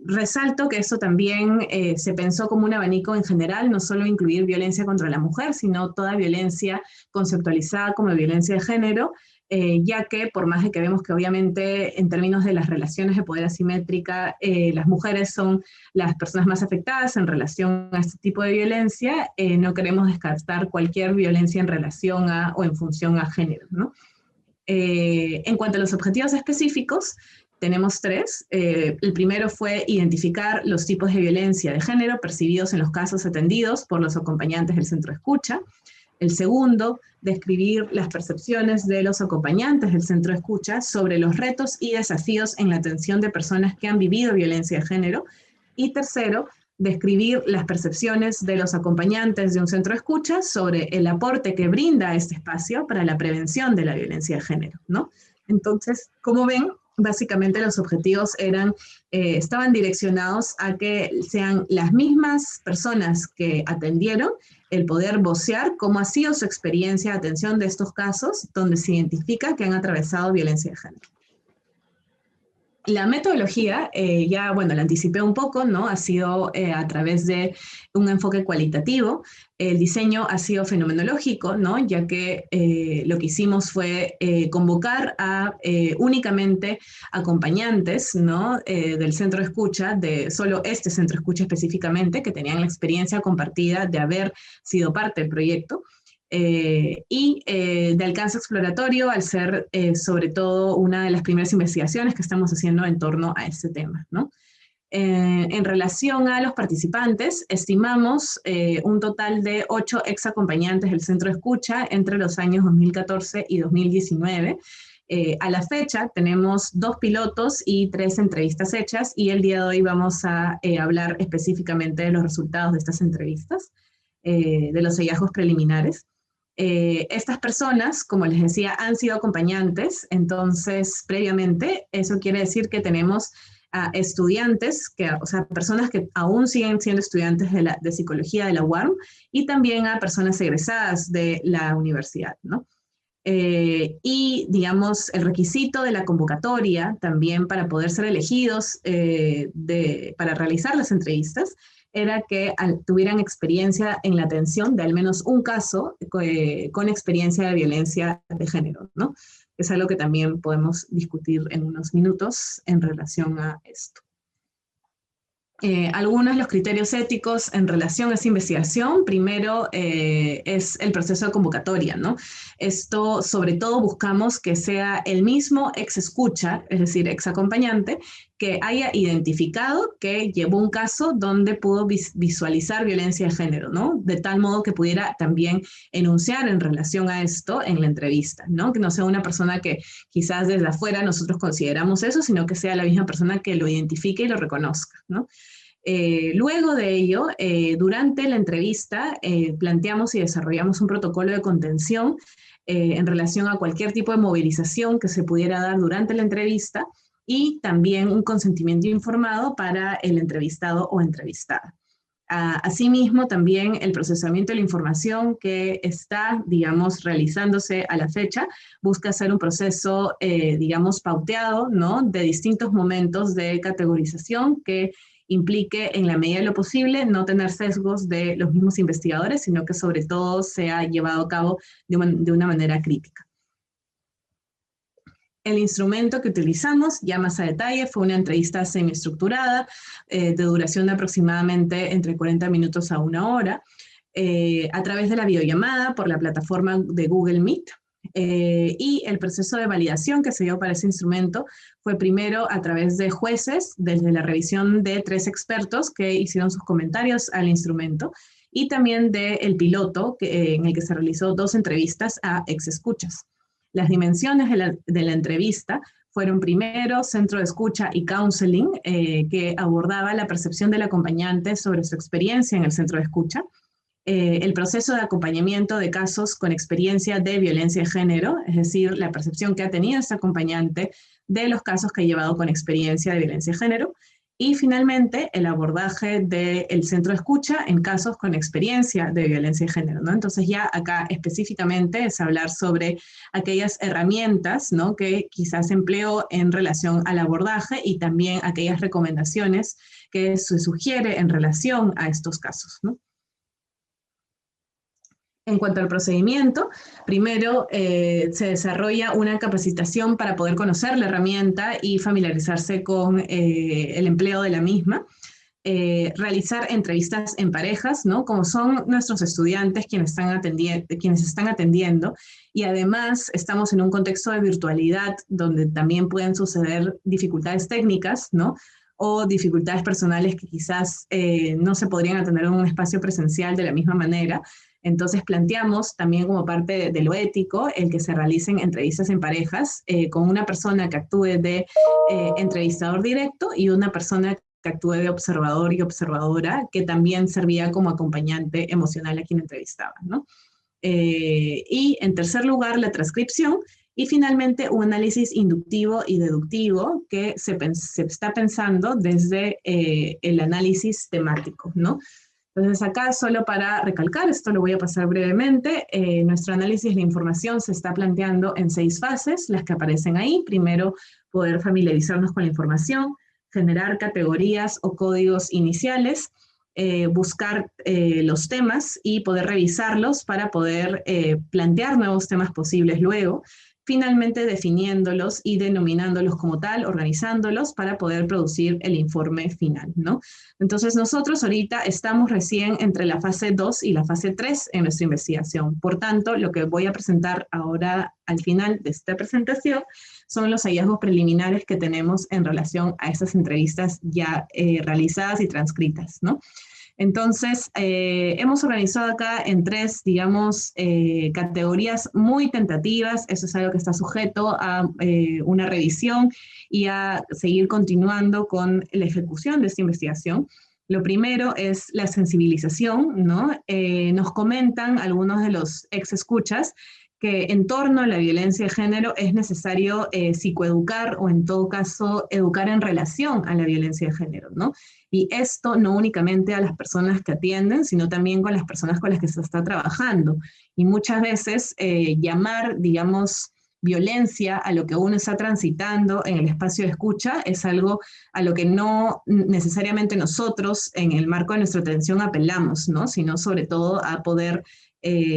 Resalto que eso también se pensó como un abanico en general, no solo incluir violencia contra la mujer, sino toda violencia conceptualizada como violencia de género, ya que por más de que vemos que obviamente en términos de las relaciones de poder asimétrica, las mujeres son las personas más afectadas en relación a este tipo de violencia, no queremos descartar cualquier violencia en relación a o en función a género, ¿no? En cuanto a los objetivos específicos, tenemos 3. El primero fue identificar los tipos de violencia de género percibidos en los casos atendidos por los acompañantes del centro de escucha. El segundo, describir las percepciones de los acompañantes del centro de escucha sobre los retos y desafíos en la atención de personas que han vivido violencia de género. Y tercero, describir las percepciones de los acompañantes de un centro de escucha sobre el aporte que brinda este espacio para la prevención de la violencia de género, ¿no? Entonces, como ven, básicamente los objetivos estaban direccionados a que sean las mismas personas que atendieron el poder vocear cómo ha sido su experiencia de atención de estos casos donde se identifica que han atravesado violencia de género. La metodología, ya, bueno, la anticipé un poco, ¿no? Ha sido a través de un enfoque cualitativo. El diseño ha sido fenomenológico, ¿no? Ya que lo que hicimos fue convocar a únicamente acompañantes, ¿no? Del centro de escucha, de solo este centro de escucha específicamente, que tenían la experiencia compartida de haber sido parte del proyecto. De alcance exploratorio al ser sobre todo una de las primeras investigaciones que estamos haciendo en torno a este tema, ¿no? En relación a los participantes, estimamos un total de 8 exacompañantes del centro de escucha entre los años 2014 y 2019. A la fecha tenemos 2 pilotos y 3 entrevistas hechas y el día de hoy vamos a hablar específicamente de los resultados de estas entrevistas, de los hallazgos preliminares. Estas personas, como les decía, han sido acompañantes, entonces previamente eso quiere decir que tenemos a estudiantes, o sea, personas que aún siguen siendo estudiantes de psicología de la UARM y también a personas egresadas de la universidad, ¿no? Y, digamos, el requisito de la convocatoria también para poder ser elegidos para realizar las entrevistas era que tuvieran experiencia en la atención de al menos un caso con experiencia de violencia de género, ¿no? Es algo que también podemos discutir en unos minutos en relación a esto. Algunos de los criterios éticos en relación a esa investigación, primero es el proceso de convocatoria, ¿no? Esto, sobre todo, buscamos que sea el mismo ex escucha, es decir, ex acompañante, que haya identificado que llevó un caso donde pudo visualizar violencia de género, ¿no? De tal modo que pudiera también enunciar en relación a esto en la entrevista, ¿no? Que no sea una persona que quizás desde afuera nosotros consideramos eso, sino que sea la misma persona que lo identifique y lo reconozca, ¿no? Luego de ello, durante la entrevista, planteamos y desarrollamos un protocolo de contención en relación a cualquier tipo de movilización que se pudiera dar durante la entrevista y también un consentimiento informado para el entrevistado o entrevistada. Asimismo, también el procesamiento de la información que está, digamos, realizándose a la fecha, busca hacer un proceso, digamos, pauteado, ¿no? De distintos momentos de categorización que implique, en la medida de lo posible, no tener sesgos de los mismos investigadores, sino que sobre todo sea llevado a cabo de una manera crítica. El instrumento que utilizamos, ya más a detalle, fue una entrevista semiestructurada, de duración de aproximadamente entre 40 minutos a 1 hora, a través de la videollamada por la plataforma de Google Meet. Y el proceso de validación que se dio para ese instrumento fue primero a través de jueces, desde la revisión de 3 expertos que hicieron sus comentarios al instrumento, y también del piloto en el que se realizó 2 entrevistas a ex escuchas. Las dimensiones de la entrevista fueron primero centro de escucha y counseling, que abordaba la percepción del acompañante sobre su experiencia en el centro de escucha, el proceso de acompañamiento de casos con experiencia de violencia de género, es decir, la percepción que ha tenido este acompañante de los casos que ha llevado con experiencia de violencia de género, y finalmente el abordaje del centro de escucha en casos con experiencia de violencia de género, ¿no? Entonces ya acá específicamente es hablar sobre aquellas herramientas, ¿no? Que quizás empleó en relación al abordaje y también aquellas recomendaciones que se sugiere en relación a estos casos, ¿no? En cuanto al procedimiento, primero se desarrolla una capacitación para poder conocer la herramienta y familiarizarse con el empleo de la misma. Realizar entrevistas en parejas, ¿no? Como son nuestros estudiantes quienes están atendiendo, y además estamos en un contexto de virtualidad donde también pueden suceder dificultades técnicas, ¿no? O dificultades personales que quizás no se podrían atender en un espacio presencial de la misma manera. Entonces planteamos también como parte de lo ético el que se realicen entrevistas en parejas con una persona que actúe de entrevistador directo y una persona que actúe de observador y observadora, que también servía como acompañante emocional a quien entrevistaba, ¿no? Y en tercer lugar, la transcripción, y finalmente un análisis inductivo y deductivo que se está pensando desde el análisis temático, ¿no? Entonces acá, solo para recalcar, esto lo voy a pasar brevemente, nuestro análisis de información se está planteando en 6 fases, las que aparecen ahí. Primero, poder familiarizarnos con la información, generar categorías o códigos iniciales, buscar los temas y poder revisarlos para poder plantear nuevos temas posibles luego, finalmente definiéndolos y denominándolos como tal, organizándolos para poder producir el informe final, ¿no? Entonces nosotros ahorita estamos recién entre la fase 2 y la fase 3 en nuestra investigación. Por tanto, lo que voy a presentar ahora al final de esta presentación son los hallazgos preliminares que tenemos en relación a estas entrevistas ya realizadas y transcritas, ¿no? Entonces, hemos organizado acá en 3, digamos, categorías muy tentativas. Eso es algo que está sujeto a una revisión y a seguir continuando con la ejecución de esta investigación. Lo primero es la sensibilización, ¿no? Nos comentan algunos de los ex escuchas que en torno a la violencia de género es necesario psicoeducar o en todo caso educar en relación a la violencia de género, ¿no? Y esto no únicamente a las personas que atienden, sino también con las personas con las que se está trabajando. Y muchas veces llamar, digamos, violencia a lo que uno está transitando en el espacio de escucha es algo a lo que no necesariamente nosotros en el marco de nuestra atención apelamos, ¿no? Sino sobre todo a poder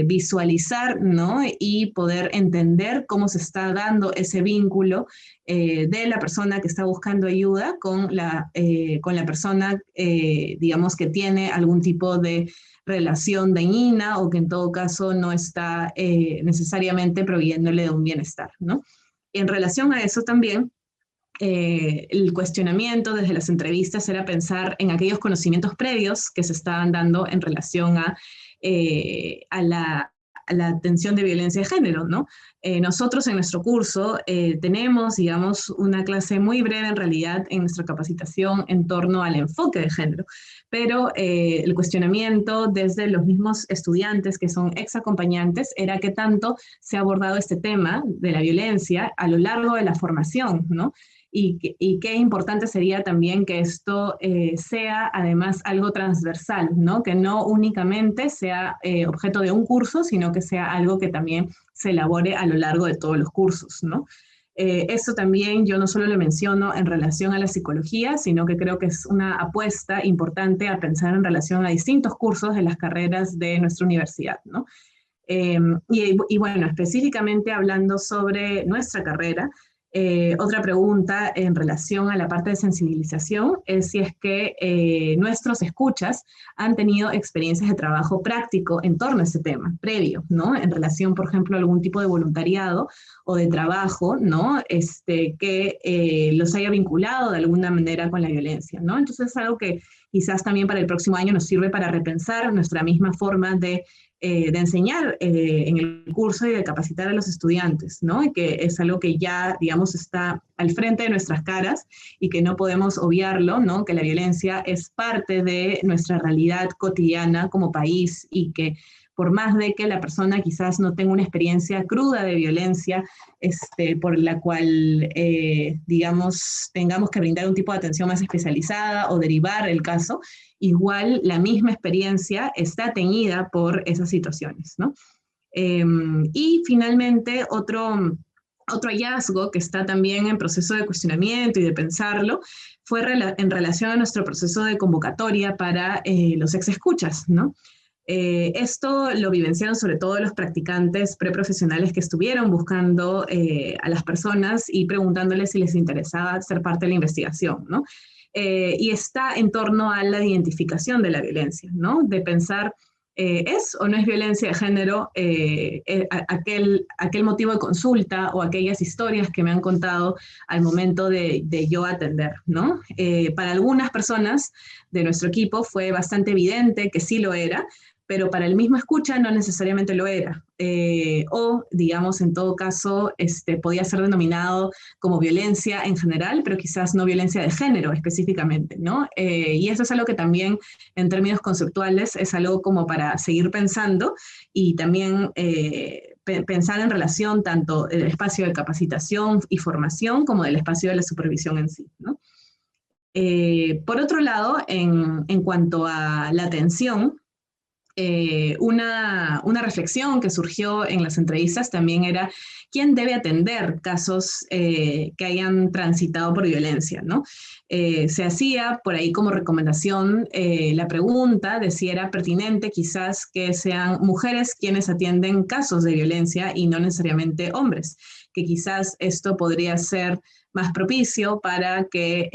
visualizar, ¿no? Y poder entender cómo se está dando ese vínculo de la persona que está buscando ayuda con la persona, digamos, que tiene algún tipo de relación dañina o que en todo caso no está necesariamente proveyéndole de un bienestar, ¿no? En relación a eso también, el cuestionamiento desde las entrevistas era pensar en aquellos conocimientos previos que se estaban dando en relación a la atención de violencia de género, ¿no? Nosotros en nuestro curso tenemos, digamos, una clase muy breve en realidad en nuestra capacitación en torno al enfoque de género, pero el cuestionamiento desde los mismos estudiantes que son ex acompañantes era qué tanto se ha abordado este tema de la violencia a lo largo de la formación, ¿no? Y qué importante sería también que esto sea además algo transversal, ¿no? Que no únicamente sea objeto de un curso, sino que sea algo que también se elabore a lo largo de todos los cursos, ¿no? Esto también yo no solo lo menciono en relación a la psicología, sino que creo que es una apuesta importante a pensar en relación a distintos cursos de las carreras de nuestra universidad, ¿no? Y bueno, específicamente hablando sobre nuestra carrera, otra pregunta en relación a la parte de sensibilización es si es que nuestros escuchas han tenido experiencias de trabajo práctico en torno a ese tema, previo, ¿no? En relación, por ejemplo, a algún tipo de voluntariado o de trabajo, ¿no? Que los haya vinculado de alguna manera con la violencia, ¿no? Entonces es algo que quizás también para el próximo año nos sirve para repensar nuestra misma forma de enseñar en el curso y de capacitar a los estudiantes, ¿no? Y que es algo que ya, digamos, está al frente de nuestras caras y que no podemos obviarlo, ¿no? Que la violencia es parte de nuestra realidad cotidiana como país y que por más de que la persona quizás no tenga una experiencia cruda de violencia, por la cual, digamos, tengamos que brindar un tipo de atención más especializada o derivar el caso, igual la misma experiencia está teñida por esas situaciones, ¿no? Y finalmente, otro hallazgo que está también en proceso de cuestionamiento y de pensarlo fue en relación a nuestro proceso de convocatoria para los ex escuchas, ¿no? Esto lo vivenciaron sobre todo los practicantes preprofesionales que estuvieron buscando a las personas y preguntándoles si les interesaba ser parte de la investigación, ¿no? Y está en torno a la identificación de la violencia, ¿no? De pensar, ¿es o no es violencia de género aquel motivo de consulta o aquellas historias que me han contado al momento de yo atender, ¿no? Para algunas personas de nuestro equipo fue bastante evidente que sí lo era, pero para el mismo escucha no necesariamente lo era. O, digamos, en todo caso, podía ser denominado como violencia en general, pero quizás no violencia de género específicamente, ¿no? Y eso es algo que también, en términos conceptuales, es algo como para seguir pensando y también pensar en relación tanto del espacio de capacitación y formación como del espacio de la supervisión en sí, ¿no? Por otro lado, en cuanto a la atención, una reflexión que surgió en las entrevistas también era quién debe atender casos que hayan transitado por violencia, ¿no? Se hacía por ahí como recomendación la pregunta de si era pertinente quizás que sean mujeres quienes atienden casos de violencia y no necesariamente hombres, que quizás esto podría ser más propicio para que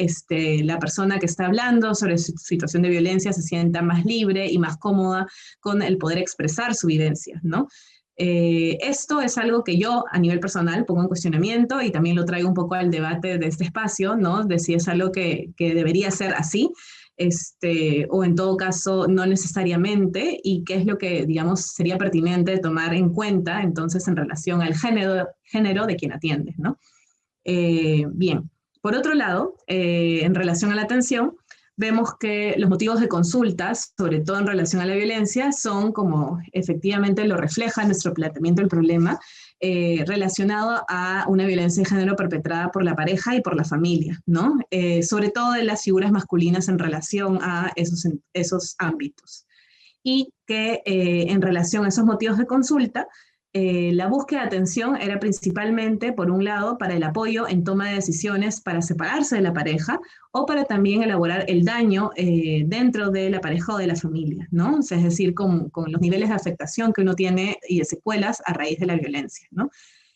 la persona que está hablando sobre su situación de violencia se sienta más libre y más cómoda con el poder expresar su vivencia, ¿no? Esto es algo que yo a nivel personal pongo en cuestionamiento y también lo traigo un poco al debate de este espacio, ¿no? De si es algo que debería ser así, o en todo caso no necesariamente, y qué es lo que, digamos, sería pertinente tomar en cuenta entonces en relación al género de quien atiende, ¿no? Bien, por otro lado, en relación a la atención, vemos que los motivos de consultas, sobre todo en relación a la violencia, son como efectivamente lo refleja nuestro planteamiento del problema, relacionado a una violencia de género perpetrada por la pareja y por la familia, ¿no? Sobre todo de las figuras masculinas en relación a esos ámbitos. Y que en relación a esos motivos de consulta, la búsqueda de atención era principalmente, por un lado, para el apoyo en toma de decisiones para separarse de la pareja o para también elaborar el daño dentro de la pareja o de la familia, ¿no? O sea, es decir, con los niveles de afectación que uno tiene y de secuelas a raíz de la violencia, ¿no?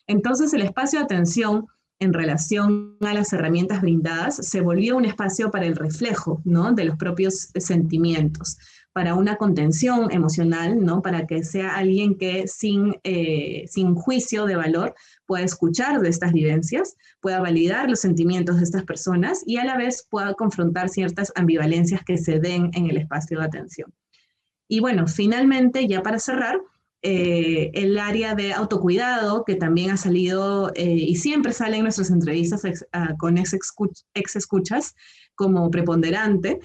Entonces, el espacio de atención en relación a las herramientas brindadas se volvió un espacio para el reflejo, ¿no? De los propios sentimientos, para una contención emocional, ¿no? Para que sea alguien que sin juicio de valor pueda escuchar de estas vivencias, pueda validar los sentimientos de estas personas y a la vez pueda confrontar ciertas ambivalencias que se den en el espacio de atención. Y bueno, finalmente, ya para cerrar, el área de autocuidado, que también ha salido y siempre sale en nuestras entrevistas con ex escuchas como preponderante,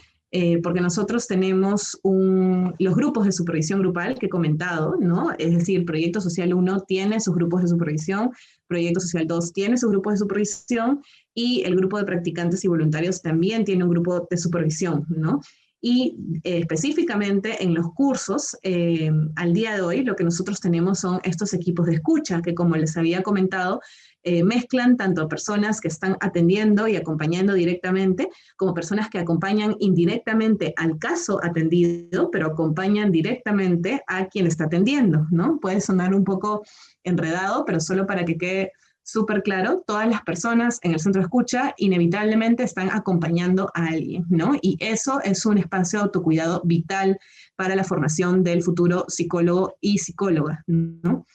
porque nosotros tenemos los grupos de supervisión grupal que he comentado, ¿no? Es decir, Proyecto Social 1 tiene sus grupos de supervisión, Proyecto Social 2 tiene sus grupos de supervisión y el grupo de practicantes y voluntarios también tiene un grupo de supervisión, ¿no? Y específicamente en los cursos, al día de hoy, lo que nosotros tenemos son estos equipos de escucha que, como les había comentado, mezclan tanto a personas que están atendiendo y acompañando directamente, como personas que acompañan indirectamente al caso atendido, pero acompañan directamente a quien está atendiendo, ¿no? Puede sonar un poco enredado, pero solo para que quede súper claro, todas las personas en el centro de escucha inevitablemente están acompañando a alguien, ¿no? Y eso es un espacio de autocuidado vital para la formación del futuro psicólogo y psicóloga, ¿no?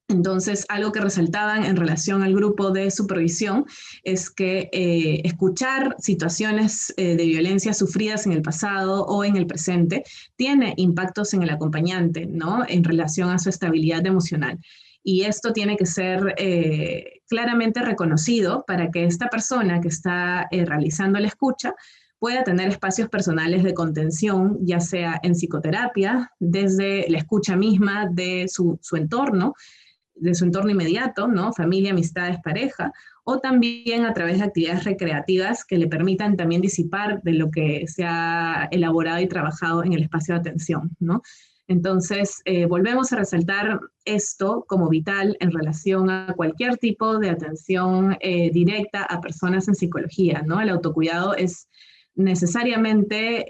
Entonces, algo que resaltaban en relación al grupo de supervisión es que escuchar situaciones de violencia sufridas en el pasado o en el presente tiene impactos en el acompañante, ¿no? En relación a su estabilidad emocional. Y esto tiene que ser claramente reconocido para que esta persona que está realizando la escucha pueda tener espacios personales de contención, ya sea en psicoterapia, desde la escucha misma de su entorno, de su entorno inmediato, ¿no? Familia, amistades, pareja, o también a través de actividades recreativas que le permitan también disipar de lo que se ha elaborado y trabajado en el espacio de atención, ¿no? Entonces, volvemos a resaltar esto como vital en relación a cualquier tipo de atención directa a personas en psicología, ¿no? El autocuidado es necesariamente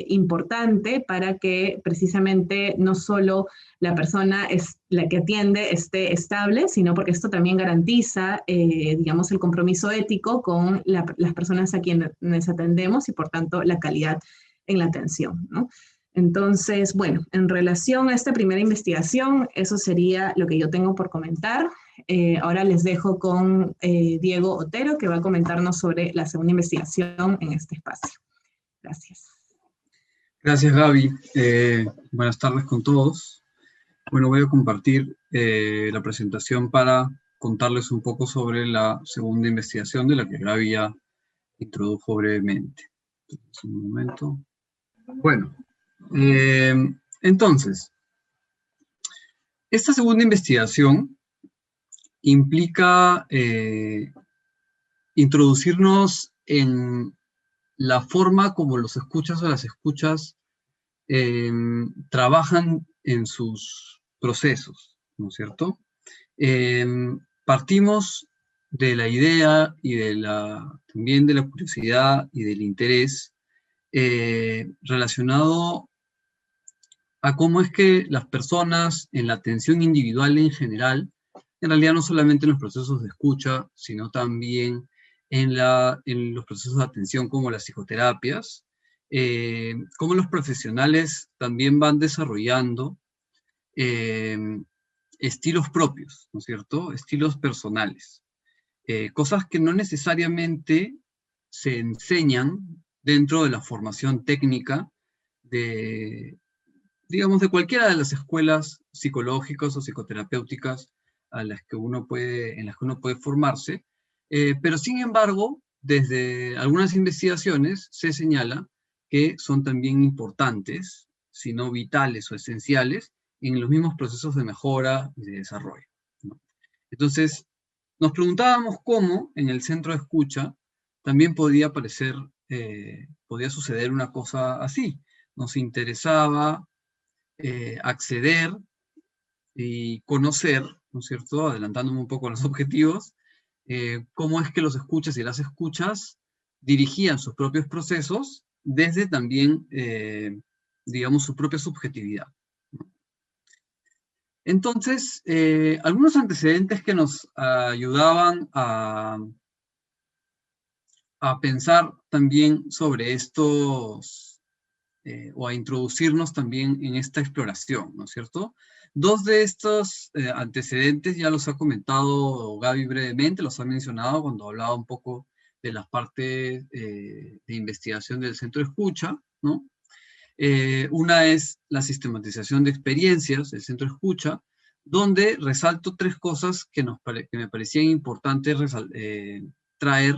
importante para que precisamente no solo la persona es la que atiende esté estable, sino porque esto también garantiza, digamos, el compromiso ético con las personas a quienes atendemos y por tanto la calidad en la atención, ¿no? Entonces, bueno, en relación a esta primera investigación, eso sería lo que yo tengo por comentar. Ahora les dejo con Diego Otero, que va a comentarnos sobre la segunda investigación en este espacio. Gracias. Gracias, Gaby. Buenas tardes con todos. Bueno, voy a compartir la presentación para contarles un poco sobre la segunda investigación de la que Gaby ya introdujo brevemente. Un momento. Bueno, entonces, esta segunda investigación implica introducirnos en la forma como los escuchas o las escuchas trabajan en sus procesos, ¿no es cierto? Partimos de la idea y también de la curiosidad y del interés relacionado a cómo es que las personas en la atención individual en general, en realidad no solamente en los procesos de escucha, sino también en los procesos de atención como las psicoterapias, cómo los profesionales también van desarrollando estilos propios, ¿no es cierto? Estilos personales. Cosas que no necesariamente se enseñan dentro de la formación técnica digamos, de cualquiera de las escuelas psicológicas o psicoterapéuticas en las que uno puede formarse, pero sin embargo, desde algunas investigaciones se señala que son también importantes, si no vitales o esenciales, en los mismos procesos de mejora y de desarrollo, ¿no? Entonces, nos preguntábamos cómo en el centro de escucha también podía suceder una cosa así. Nos interesaba acceder y conocer, ¿no es cierto?, adelantándome un poco a los objetivos, cómo es que los escuchas y las escuchas dirigían sus propios procesos desde también, digamos, su propia subjetividad. Entonces, algunos antecedentes que nos ayudaban a pensar también sobre estos, o a introducirnos también en esta exploración, ¿no es cierto? Dos de estos antecedentes ya los ha comentado Gaby brevemente, los ha mencionado cuando hablaba un poco de las partes de investigación del centro de escucha, ¿no? Una es la sistematización de experiencias del centro de escucha, donde resalto tres cosas que me parecían importantes traer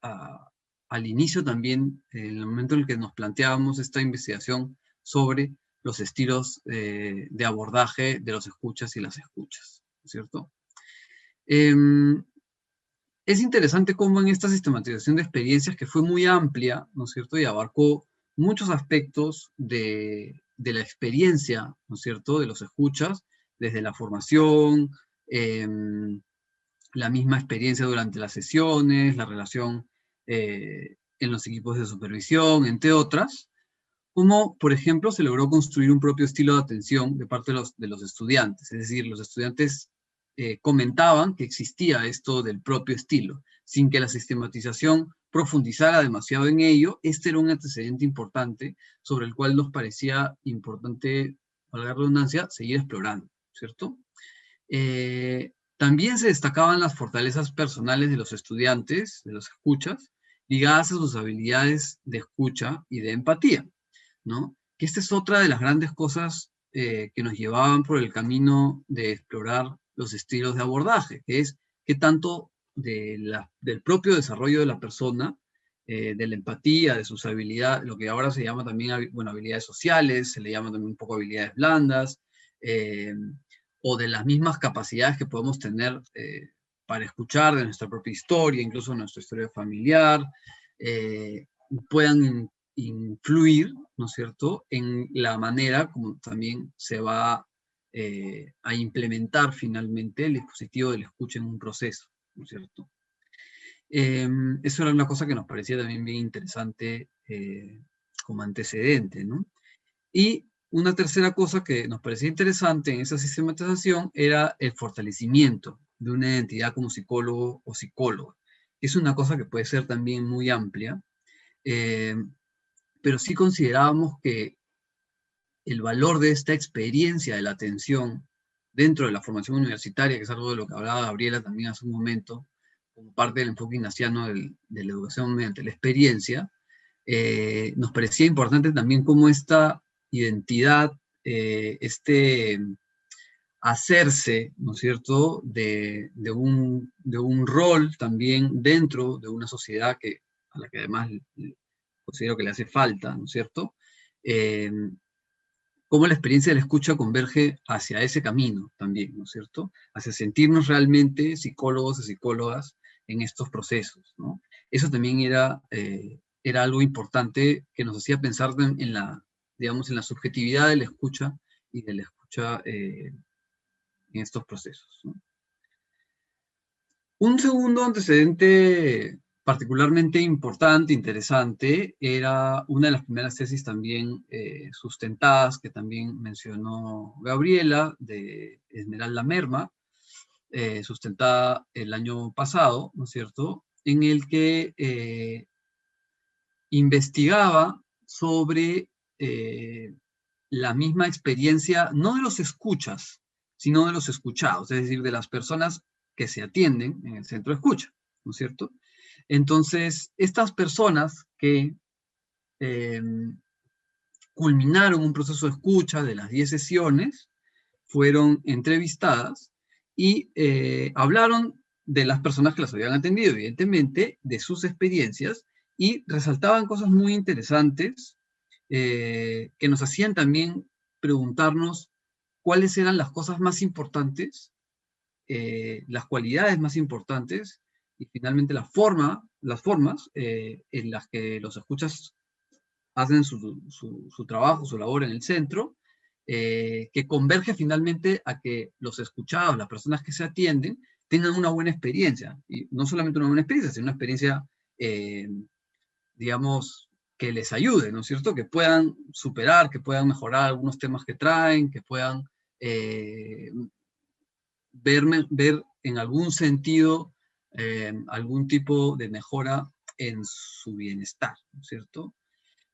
al inicio también, en el momento en el que nos planteábamos esta investigación sobre los estilos de abordaje de los escuchas y las escuchas, ¿no es cierto? Es interesante cómo en esta sistematización de experiencias, que fue muy amplia, ¿no es cierto?, y abarcó muchos aspectos de la experiencia, ¿no es cierto?, de los escuchas, desde la formación, la misma experiencia durante las sesiones, la relación en los equipos de supervisión, entre otras, como, por ejemplo, se logró construir un propio estilo de atención de parte de los estudiantes. Es decir, los estudiantes comentaban que existía esto del propio estilo, sin que la sistematización profundizara demasiado en ello. Este era un antecedente importante sobre el cual nos parecía importante, valga la redundancia, seguir explorando, ¿cierto? También se destacaban las fortalezas personales de los estudiantes, de los escuchas, ligadas a sus habilidades de escucha y de empatía, ¿no? Que esta es otra de las grandes cosas que nos llevaban por el camino de explorar los estilos de abordaje, que es qué tanto del propio desarrollo de la persona, de la empatía, de sus habilidades, lo que ahora se llama también, bueno, habilidades sociales, se le llama también un poco habilidades blandas, o de las mismas capacidades que podemos tener para escuchar de nuestra propia historia, incluso nuestra historia familiar, puedan influir, ¿no es cierto?, en la manera como también se va a implementar finalmente el dispositivo del escucha en un proceso, ¿no es cierto? Eso era una cosa que nos parecía también bien interesante como antecedente, ¿no? Y una tercera cosa que nos parecía interesante en esa sistematización era el fortalecimiento de una identidad como psicólogo o psicóloga. Es una cosa que puede ser también muy amplia, pero sí considerábamos que el valor de esta experiencia de la atención dentro de la formación universitaria, que es algo de lo que hablaba Gabriela también hace un momento, como parte del enfoque ignaciano de la educación mediante la experiencia, nos parecía importante también cómo esta identidad, hacerse, ¿no es cierto?, de un rol también dentro de una sociedad a la que además considero que le hace falta, ¿no es cierto?, cómo la experiencia de la escucha converge hacia ese camino también, ¿no es cierto?, hacia sentirnos realmente psicólogos y psicólogas en estos procesos, ¿no? Eso también era algo importante que nos hacía pensar en digamos, en la subjetividad de la escucha y de la escucha en estos procesos, ¿no? Un segundo antecedente particularmente importante, interesante, era una de las primeras tesis también sustentadas, que también mencionó Gabriela, de Esmeralda Merma, sustentada el año pasado, ¿no es cierto?, en el que investigaba sobre la misma experiencia, no de los escuchas, sino de los escuchados, es decir, de las personas que se atienden en el centro de escucha, ¿no es cierto? Entonces, estas personas que culminaron un proceso de escucha de las 10 sesiones, fueron entrevistadas y hablaron de las personas que las habían atendido, evidentemente, de sus experiencias, y resaltaban cosas muy interesantes que nos hacían también preguntarnos cuáles eran las cosas más importantes, las cualidades más importantes, y finalmente las formas en las que los escuchas hacen su trabajo, su labor en el centro, que converge finalmente a que los escuchados, las personas que se atienden, tengan una buena experiencia. Y no solamente una buena experiencia, sino una experiencia, digamos, que les ayude, ¿no es cierto? Que puedan superar, que puedan mejorar algunos temas que traen, que puedan ver en algún sentido algún tipo de mejora en su bienestar, ¿no es cierto?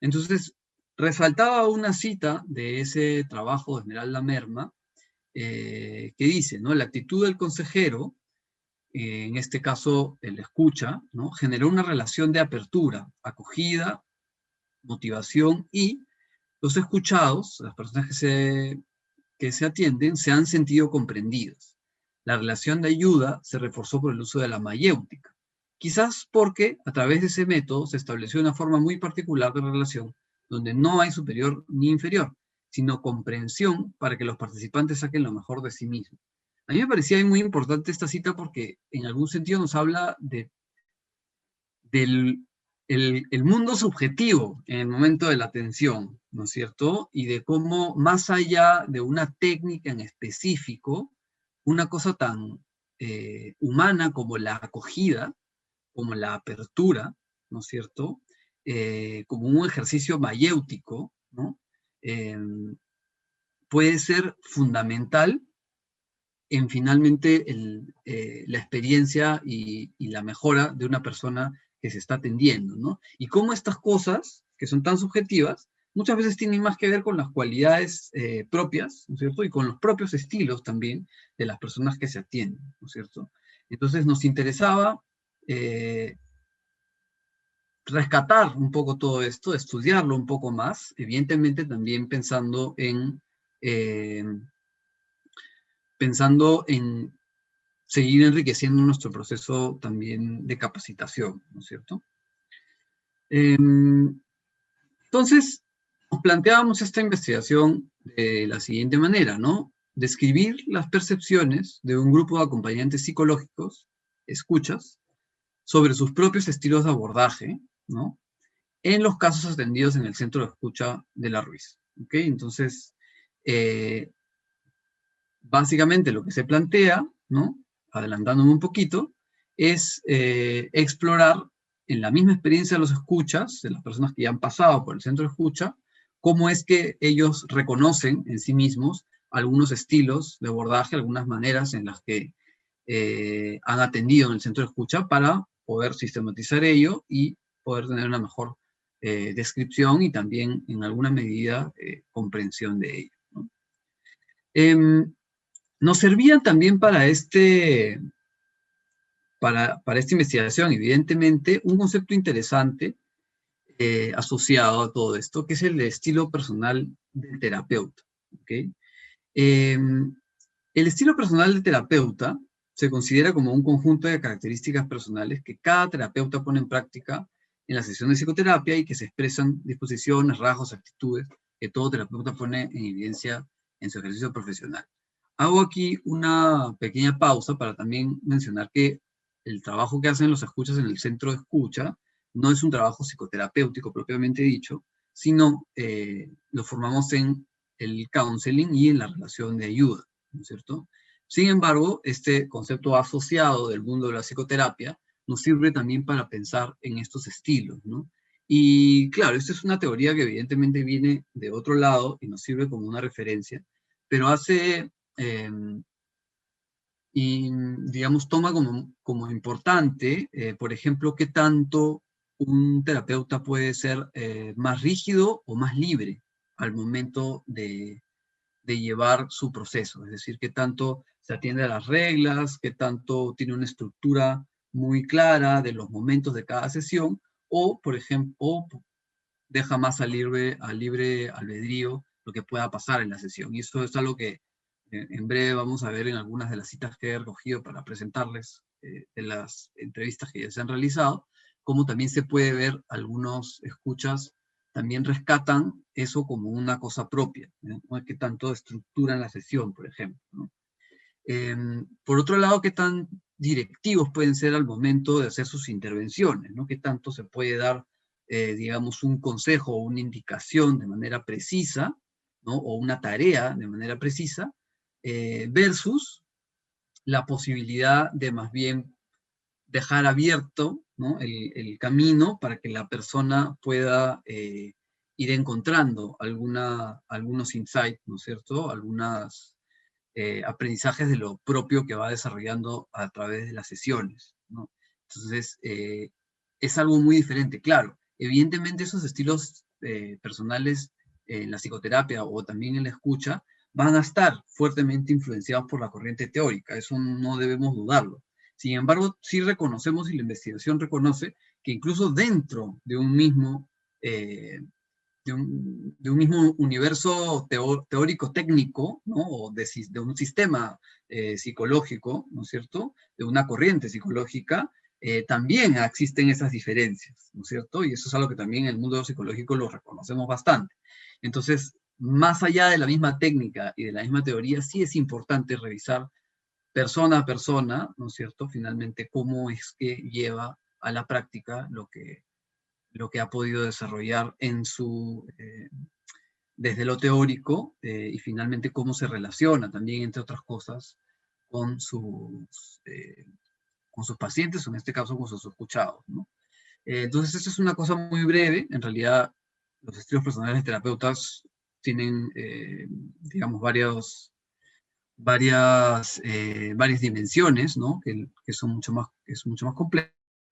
Entonces, resaltaba una cita de ese trabajo de Esmeralda Merma, que dice, ¿no?, la actitud del consejero, en este caso el escucha, ¿no?, generó una relación de apertura, acogida, motivación, y los escuchados, las personas que se atienden, se han sentido comprendidos. La relación de ayuda se reforzó por el uso de la mayéutica, quizás porque a través de ese método se estableció una forma muy particular de relación, donde no hay superior ni inferior, sino comprensión para que los participantes saquen lo mejor de sí mismos. A mí me parecía muy importante esta cita porque en algún sentido nos habla del el mundo subjetivo en el momento de la atención, ¿no es cierto? Y de cómo, más allá de una técnica en específico, una cosa tan humana como la acogida, como la apertura, ¿no es cierto?, como un ejercicio mayéutico, ¿no?, puede ser fundamental en finalmente la experiencia y la mejora de una persona que se está atendiendo, ¿no? Y cómo estas cosas, que son tan subjetivas, muchas veces tienen más que ver con las cualidades propias, ¿no es cierto?, y con los propios estilos también de las personas que se atienden, ¿no es cierto? Entonces nos interesaba rescatar un poco todo esto, estudiarlo un poco más, evidentemente también pensando en seguir enriqueciendo nuestro proceso también de capacitación, ¿no es cierto? Entonces, nos planteábamos esta investigación de la siguiente manera, ¿no? Describir las percepciones de un grupo de acompañantes psicológicos, escuchas, sobre sus propios estilos de abordaje, ¿no?, en los casos atendidos en el centro de escucha de la Ruiz. ¿Ok? Entonces, básicamente lo que se plantea, ¿no?, adelantándome un poquito, es explorar en la misma experiencia de los escuchas, de las personas que ya han pasado por el centro de escucha, cómo es que ellos reconocen en sí mismos algunos estilos de abordaje, algunas maneras en las que han atendido en el centro de escucha para poder sistematizar ello y poder tener una mejor descripción y también en alguna medida comprensión de ello, ¿no? Nos servían también para esta investigación, evidentemente, un concepto interesante asociado a todo esto, que es el estilo personal del terapeuta. ¿Okay? El estilo personal del terapeuta se considera como un conjunto de características personales que cada terapeuta pone en práctica en la sesión de psicoterapia y que se expresan disposiciones, rasgos, actitudes que todo terapeuta pone en evidencia en su ejercicio profesional. Hago aquí una pequeña pausa para también mencionar que el trabajo que hacen los escuchas en el centro de escucha no es un trabajo psicoterapéutico propiamente dicho, sino lo formamos en el counseling y en la relación de ayuda, ¿no es cierto? Sin embargo, este concepto asociado del mundo de la psicoterapia nos sirve también para pensar en estos estilos, ¿no? Y claro, esta es una teoría que evidentemente viene de otro lado y nos sirve como una referencia, pero hace, y digamos, toma como importante, por ejemplo, qué tanto un terapeuta puede ser más rígido o más libre al momento de llevar su proceso, es decir, qué tanto se atiende a las reglas, qué tanto tiene una estructura muy clara de los momentos de cada sesión, o, por ejemplo, deja más a libre albedrío lo que pueda pasar en la sesión. Y eso es algo que en breve vamos a ver en algunas de las citas que he recogido para presentarles de las entrevistas que ya se han realizado, como también se puede ver algunos escuchas también rescatan eso como una cosa propia, ¿no? Que tanto estructuran la sesión, por ejemplo, ¿no? Por otro lado, qué tan directivos pueden ser al momento de hacer sus intervenciones, ¿no? Qué tanto se puede dar, digamos, un consejo o una indicación de manera precisa, ¿no? O una tarea de manera precisa, versus la posibilidad de más bien dejar abierto, ¿no? el camino para que la persona pueda ir encontrando algunos insights, ¿no es cierto? Algunos aprendizajes de lo propio que va desarrollando a través de las sesiones, ¿no? Entonces, es algo muy diferente. Claro, evidentemente esos estilos personales en la psicoterapia o también en la escucha van a estar fuertemente influenciados por la corriente teórica, eso no debemos dudarlo. Sin embargo, sí reconocemos y la investigación reconoce que incluso dentro de un mismo, de un mismo universo teórico técnico, ¿no? O de un sistema psicológico, ¿no es cierto? De una corriente psicológica, también existen esas diferencias, ¿no es cierto? Y eso es algo que también en el mundo psicológico lo reconocemos bastante. Entonces, más allá de la misma técnica y de la misma teoría, sí es importante revisar persona a persona, ¿no es cierto? Finalmente, cómo es que lleva a la práctica lo que ha podido desarrollar desde lo teórico y finalmente cómo se relaciona también, entre otras cosas, con sus pacientes, o en este caso con sus escuchados, ¿no? Entonces, eso es una cosa muy breve. En realidad, los estilos personales de terapeutas tienen, digamos, varias dimensiones, ¿no? Que son es mucho más complejo,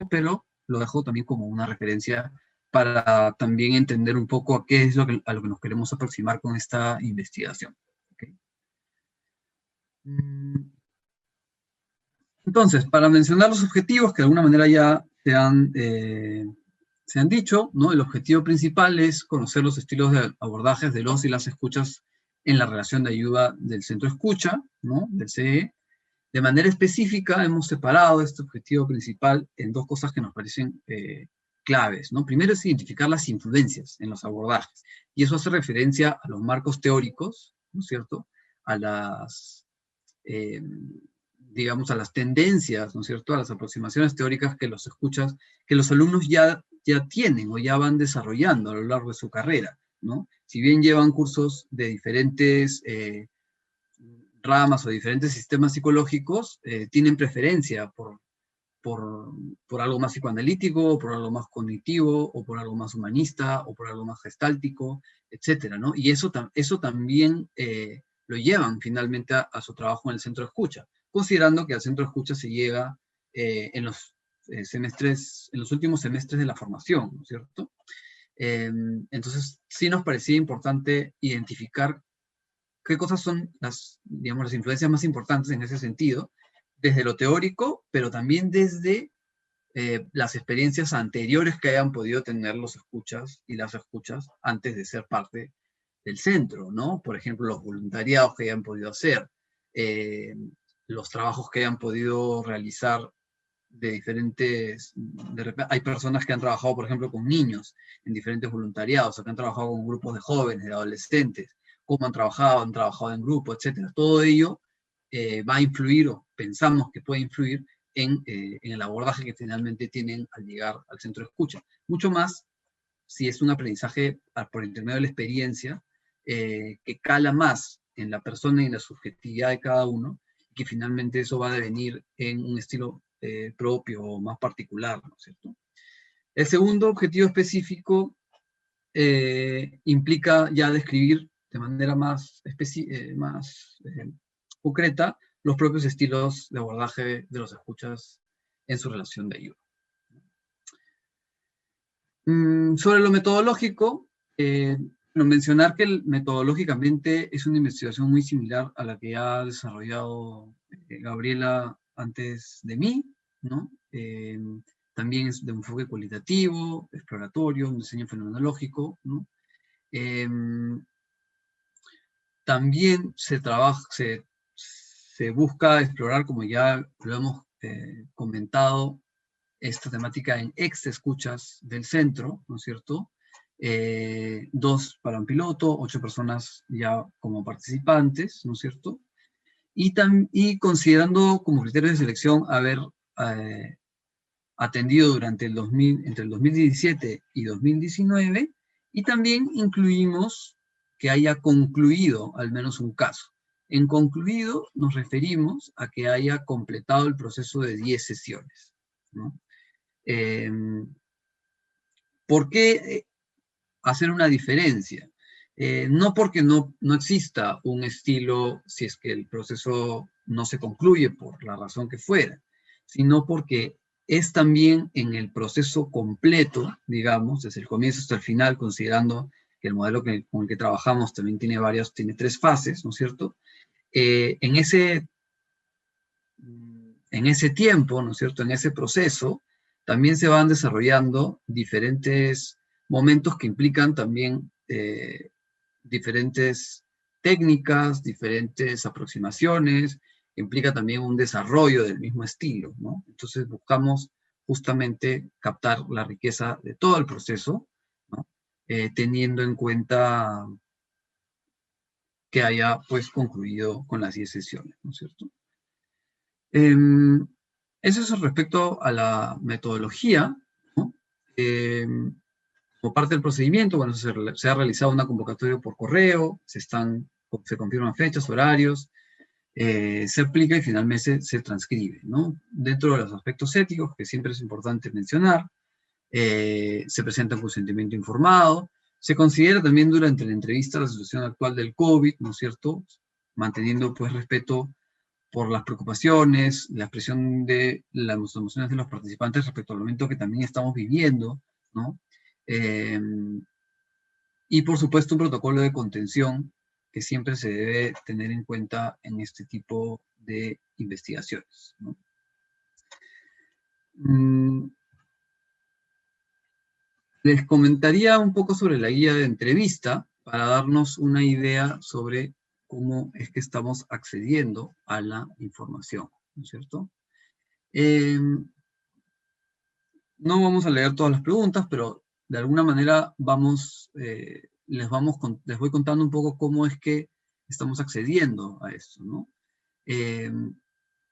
pero lo dejo también como una referencia para también entender un poco a qué es a lo que nos queremos aproximar con esta investigación. ¿Okay? Entonces, para mencionar los objetivos que de alguna manera ya se han dicho, ¿no? El objetivo principal es conocer los estilos de abordajes de los y las escuchas en la relación de ayuda del centro escucha, ¿no? Del CE. De manera específica, hemos separado este objetivo principal en dos cosas que nos parecen claves, ¿no? Primero es identificar las influencias en los abordajes, y eso hace referencia a los marcos teóricos, ¿no es cierto? A las, digamos, a las tendencias, ¿no es cierto? A las aproximaciones teóricas que que los alumnos ya tienen o ya van desarrollando a lo largo de su carrera, ¿no? Si bien llevan cursos de diferentes ramas o diferentes sistemas psicológicos, tienen preferencia por algo más psicoanalítico, por algo más cognitivo, o por algo más humanista, o por algo más gestáltico, etcétera, ¿no? Y eso también lo llevan finalmente a su trabajo en el centro de escucha, considerando que al centro de escucha se llega en los últimos semestres de la formación, ¿no es cierto? Entonces, sí nos parecía importante identificar qué cosas son digamos, las influencias más importantes en ese sentido, desde lo teórico, pero también desde las experiencias anteriores que hayan podido tener los escuchas y las escuchas antes de ser parte del centro, ¿no? Por ejemplo, los voluntariados que hayan podido hacer, los trabajos que hayan podido realizar de diferentes, hay personas que han trabajado, por ejemplo, con niños en diferentes voluntariados, o que han trabajado con grupos de jóvenes, de adolescentes, cómo han trabajado en grupo, etcétera. Todo ello va a influir, o pensamos que puede influir, en el abordaje que finalmente tienen al llegar al centro de escucha. Mucho más si es un aprendizaje por intermedio de la experiencia, que cala más en la persona y en la subjetividad de cada uno, y que finalmente eso va a devenir en un estilo propio o más particular, ¿no es cierto? El segundo objetivo específico implica ya describir de manera más concreta los propios estilos de abordaje de los escuchas en su relación de ayuda. Sobre lo metodológico, mencionar que metodológicamente es una investigación muy similar a la que ha desarrollado Gabriela antes de mí, ¿no? También es de un enfoque cualitativo, exploratorio, un diseño fenomenológico, ¿no? También se busca explorar, como ya lo hemos comentado, esta temática en escuchas del centro, ¿no es cierto? 2 para un piloto, 8 personas ya como participantes, ¿no es cierto? Y considerando como criterio de selección haber atendido entre el 2017 y 2019, y también incluimos que haya concluido al menos un caso. En concluido nos referimos a que haya completado el proceso de 10 sesiones, ¿no? ¿Por qué hacer una diferencia? No porque no exista un estilo si es que el proceso no se concluye por la razón que fuera, sino porque es también en el proceso completo, digamos, desde el comienzo hasta el final, considerando que el modelo con el que trabajamos también tiene 3 fases, ¿no es cierto? En ese tiempo, ¿no es cierto?, en ese proceso, también se van desarrollando diferentes momentos que implican también diferentes técnicas, diferentes aproximaciones, implica también un desarrollo del mismo estilo, ¿no? Entonces buscamos justamente captar la riqueza de todo el proceso, ¿no? Teniendo en cuenta que haya pues concluido con las 10 sesiones, ¿no es cierto? Eso es respecto a la metodología, ¿no? Como parte del procedimiento, bueno, se ha realizado una convocatoria por correo, se confirman fechas, horarios, se aplica y finalmente se transcribe, ¿no? Dentro de los aspectos éticos, que siempre es importante mencionar, se presenta un consentimiento informado, se considera también durante la entrevista la situación actual del COVID, ¿no es cierto? Manteniendo pues respeto por las preocupaciones, la expresión de las emociones de los participantes respecto al momento que también estamos viviendo, ¿no? Y por supuesto un protocolo de contención que siempre se debe tener en cuenta en este tipo de investigaciones, ¿no? Les comentaría un poco sobre la guía de entrevista para darnos una idea sobre cómo es que estamos accediendo a la información, ¿no es cierto? No vamos a leer todas las preguntas, pero de alguna manera les voy contando un poco cómo es que estamos accediendo a esto, ¿no?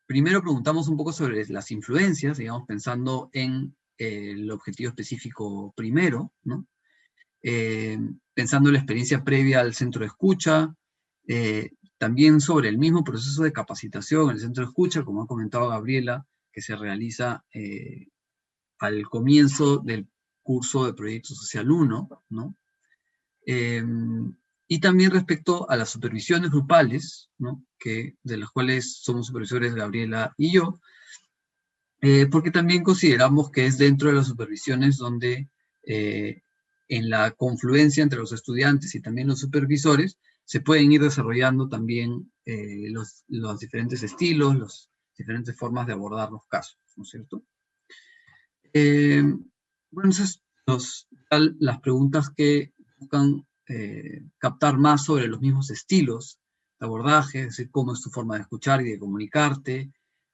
Primero preguntamos un poco sobre las influencias, digamos, pensando en el objetivo específico primero, ¿no? Pensando en la experiencia previa al centro de escucha, también sobre el mismo proceso de capacitación en el centro de escucha, como ha comentado Gabriela, que se realiza al comienzo del curso de Proyecto Social 1, ¿no? Y también respecto a las supervisiones grupales, ¿no? De las cuales somos supervisores Gabriela y yo, porque también consideramos que es dentro de las supervisiones donde en la confluencia entre los estudiantes y también los supervisores se pueden ir desarrollando también los diferentes estilos, las diferentes formas de abordar los casos, ¿no es cierto? Bueno, esas las preguntas que buscan captar más sobre los mismos estilos de abordaje, es decir, cómo es tu forma de escuchar y de comunicarte,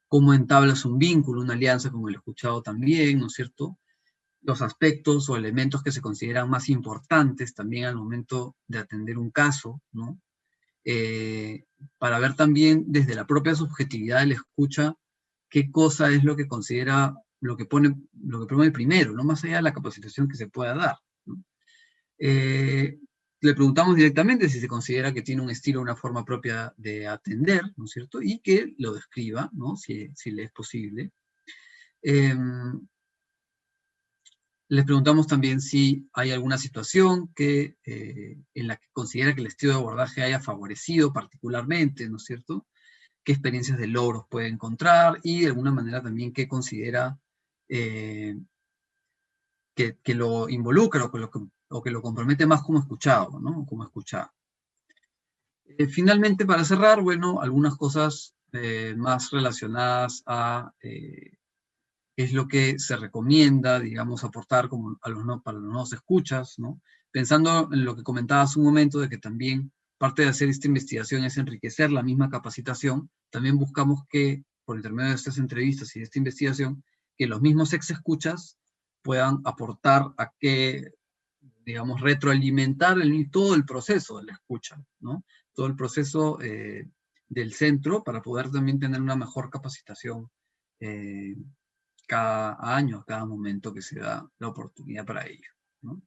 cómo entablas un vínculo, una alianza con el escuchado también, ¿no es cierto? Los aspectos o elementos que se consideran más importantes también al momento de atender un caso, ¿no? Para ver también desde la propia subjetividad de la escucha qué cosa es lo que considera, lo que pone primero, no más allá de la capacitación que se pueda dar, ¿no? Le preguntamos directamente si se considera que tiene un estilo, una forma propia de atender, ¿no es cierto? Y que lo describa, ¿no? Si le es posible. Les preguntamos también si hay alguna situación en la que considera que el estilo de abordaje haya favorecido particularmente, ¿no es cierto? Qué experiencias de logros puede encontrar y de alguna manera también qué considera que lo involucra o que lo compromete más como escuchado, ¿no? Como escuchado. Finalmente, para cerrar, bueno, algunas cosas más relacionadas a es lo que se recomienda, digamos, aportar como para los nuevos escuchas, ¿no? Pensando en lo que comentaba hace un momento, de que también parte de hacer esta investigación es enriquecer la misma capacitación, también buscamos que, por intermedio de estas entrevistas y de esta investigación, que los mismos ex escuchas puedan aportar a que, digamos, retroalimentar todo el proceso de la escucha, ¿no? Todo el proceso del centro para poder también tener una mejor capacitación cada año, cada momento que se da la oportunidad para ello, ¿no?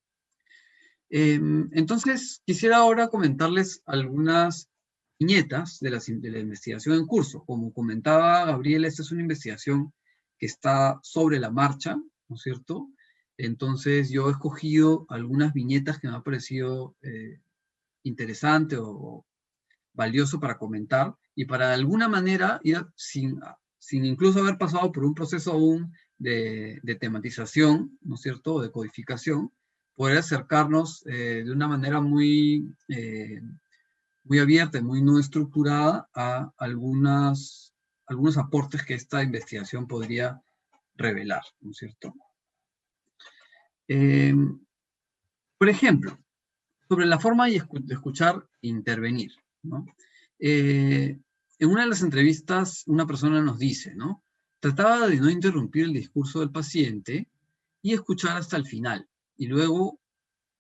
Entonces, quisiera ahora comentarles algunas viñetas de la investigación en curso. Como comentaba Gabriela, esta es una investigación que está sobre la marcha, ¿no es cierto? Entonces, yo he escogido algunas viñetas que me ha parecido interesante o valioso para comentar y para de alguna manera ir sin incluso haber pasado por un proceso aún de tematización, ¿no es cierto?, de codificación, poder acercarnos de una manera muy abierta y muy no estructurada a algunos aportes que esta investigación podría revelar, ¿no es cierto? Por ejemplo, sobre la forma de escuchar e intervenir, ¿no? En una de las entrevistas, una persona nos dice, ¿no? Trataba de no interrumpir el discurso del paciente y escuchar hasta el final. Y luego,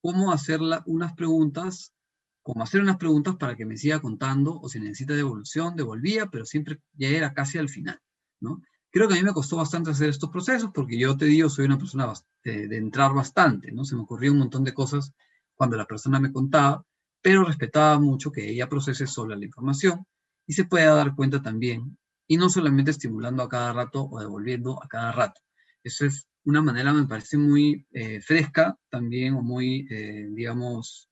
cómo hacer unas preguntas, cómo hacer unas preguntas para que me siga contando, o si necesita devolución, devolvía, pero siempre ya era casi al final, ¿no? Creo que a mí me costó bastante hacer estos procesos, porque yo te digo, soy una persona de entrar bastante, ¿no? Se me ocurrió un montón de cosas cuando la persona me contaba, pero respetaba mucho que ella procese sola la información y se pueda dar cuenta también, y no solamente estimulando a cada rato o devolviendo a cada rato. Eso es una manera, me parece, muy fresca también, o muy, digamos,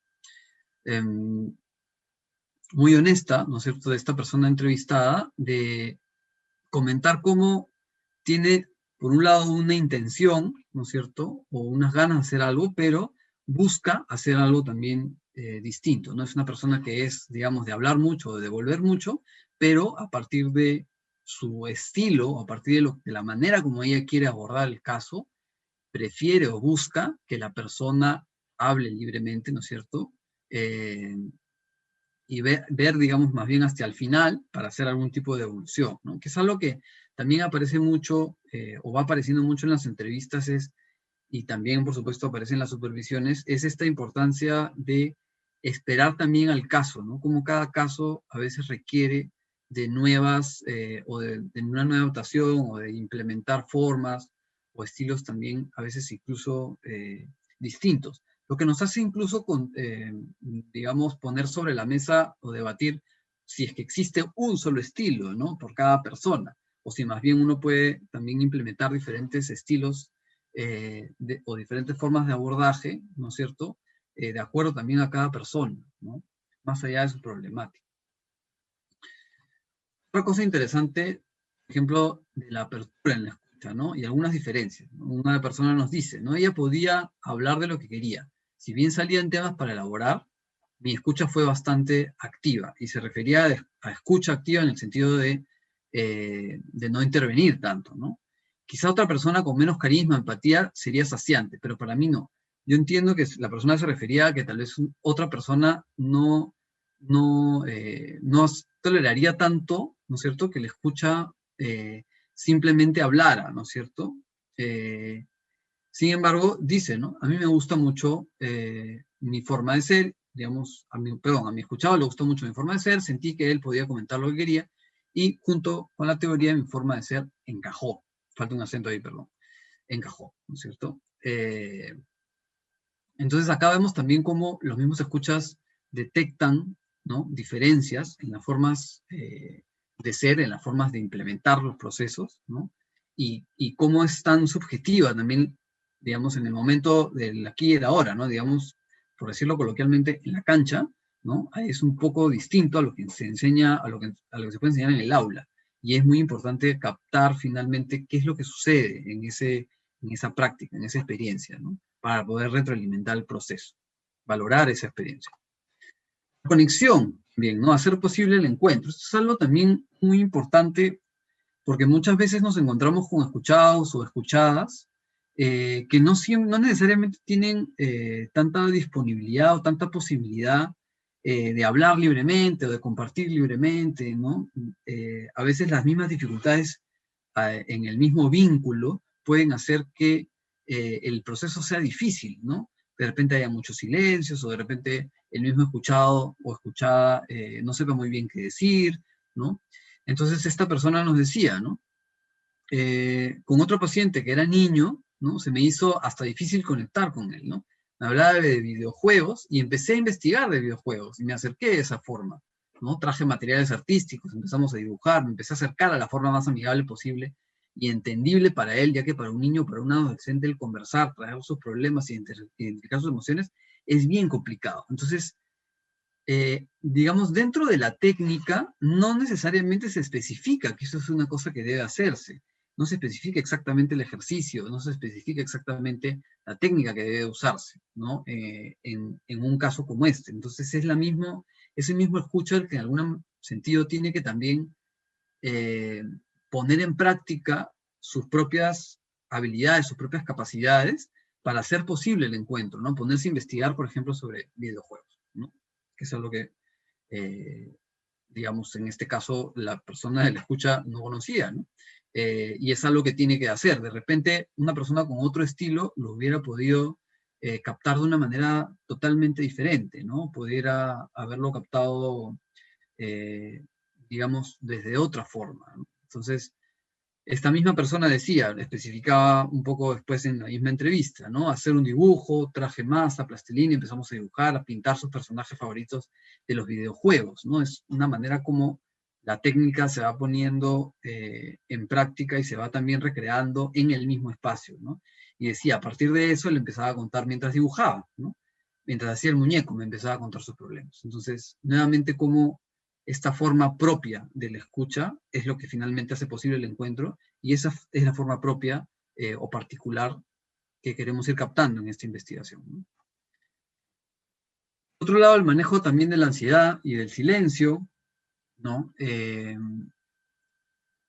muy honesta, ¿no es cierto?, de esta persona entrevistada, de comentar cómo tiene, por un lado, una intención, ¿no es cierto?, o unas ganas de hacer algo, pero busca hacer algo también distinto. No es una persona que es, digamos, de hablar mucho, de devolver mucho, pero a partir de su estilo, a partir de la manera como ella quiere abordar el caso, prefiere o busca que la persona hable libremente, ¿no es cierto?, y ver, digamos, más bien hasta el final para hacer algún tipo de evolución, ¿no? Que es algo que también aparece mucho, o va apareciendo mucho en las entrevistas, y también, por supuesto, aparece en las supervisiones, es esta importancia de esperar también al caso, ¿no? Como cada caso a veces requiere de nuevas, o de una nueva adaptación, o de implementar formas o estilos también, a veces incluso distintos. Lo que nos hace incluso, digamos, poner sobre la mesa o debatir si es que existe un solo estilo, ¿no?, por cada persona, o si más bien uno puede también implementar diferentes estilos o diferentes formas de abordaje, ¿no es cierto?, de acuerdo también a cada persona, ¿no?, más allá de su problemática. Otra cosa interesante, por ejemplo, de la apertura en la escucha, ¿no?, y algunas diferencias, ¿no? Una persona nos dice, ¿no?, ella podía hablar de lo que quería. Si bien salían temas para elaborar, mi escucha fue bastante activa, y se refería a escucha activa en el sentido de no intervenir tanto, ¿no? quizá otra persona con menos carisma, empatía, sería saciante, pero para mí no. Yo entiendo que la persona se refería a que tal vez otra persona no toleraría tanto, ¿no es cierto?, que le escucha simplemente hablara, ¿no es cierto? Sin embargo, dice, ¿no? A mí me gusta mucho mi forma de ser, digamos, a mi escuchado le gustó mucho mi forma de ser, sentí que él podía comentar lo que quería, y junto con la teoría mi forma de ser encajó. Falta un acento ahí, perdón. Encajó, ¿no es cierto? Entonces acá vemos también cómo los mismos escuchas detectan, ¿no?, diferencias en las formas de ser, en las formas de implementar los procesos, ¿no? Y cómo es tan subjetiva también, digamos, en el momento del aquí y el ahora, ¿no? Digamos, por decirlo coloquialmente, en la cancha, ¿no? Es un poco distinto a lo que se enseña, a lo que se puede enseñar en el aula. Y es muy importante captar finalmente qué es lo que sucede en esa práctica, en esa experiencia, ¿no?, para poder retroalimentar el proceso, valorar esa experiencia. Conexión, bien, ¿no? Hacer posible el encuentro. Esto es algo también muy importante porque muchas veces nos encontramos con escuchados o escuchadas que no necesariamente tienen tanta disponibilidad o tanta posibilidad de hablar libremente o de compartir libremente, ¿no? A veces las mismas dificultades en el mismo vínculo pueden hacer que el proceso sea difícil, ¿no? De repente haya muchos silencios, o de repente el mismo escuchado o escuchada no sepa muy bien qué decir, ¿no? Entonces esta persona nos decía, ¿no? Con otro paciente que era niño, ¿no?, se me hizo hasta difícil conectar con él, ¿no? Me hablaba de videojuegos y empecé a investigar de videojuegos y me acerqué de esa forma, ¿no? Traje materiales artísticos, empezamos a dibujar, me empecé a acercar a la forma más amigable posible y entendible para él, ya que para un niño, para un adolescente, el conversar, traer sus problemas y identificar sus emociones es bien complicado. Entonces, digamos, dentro de la técnica, no necesariamente se especifica que eso es una cosa que debe hacerse. No se especifica exactamente el ejercicio, no se especifica exactamente la técnica que debe usarse, ¿no? En un caso como este. Entonces, ese mismo escucha el que en algún sentido tiene que también poner en práctica sus propias habilidades, sus propias capacidades para hacer posible el encuentro, ¿no? Ponerse a investigar, por ejemplo, sobre videojuegos, ¿no? Que es algo que, digamos, en este caso, la persona de la escucha no conocía, ¿no? Y es algo que tiene que hacer. De repente, una persona con otro estilo lo hubiera podido captar de una manera totalmente diferente, ¿no? Pudiera haberlo captado, digamos, desde otra forma, ¿no? Entonces, esta misma persona decía, especificaba un poco después en la misma entrevista, ¿no? Hacer un dibujo, traje masa, plastilina, empezamos a dibujar, a pintar sus personajes favoritos de los videojuegos, ¿no? Es una manera como la técnica se va poniendo en práctica y se va también recreando en el mismo espacio, ¿no? Y decía, a partir de eso, le empezaba a contar mientras dibujaba, ¿no? Mientras hacía el muñeco, me empezaba a contar sus problemas. Entonces, nuevamente, como esta forma propia de la escucha es lo que finalmente hace posible el encuentro, y esa es la forma propia o particular que queremos ir captando en esta investigación, ¿no? Por otro lado, el manejo también de la ansiedad y del silencio, ¿no?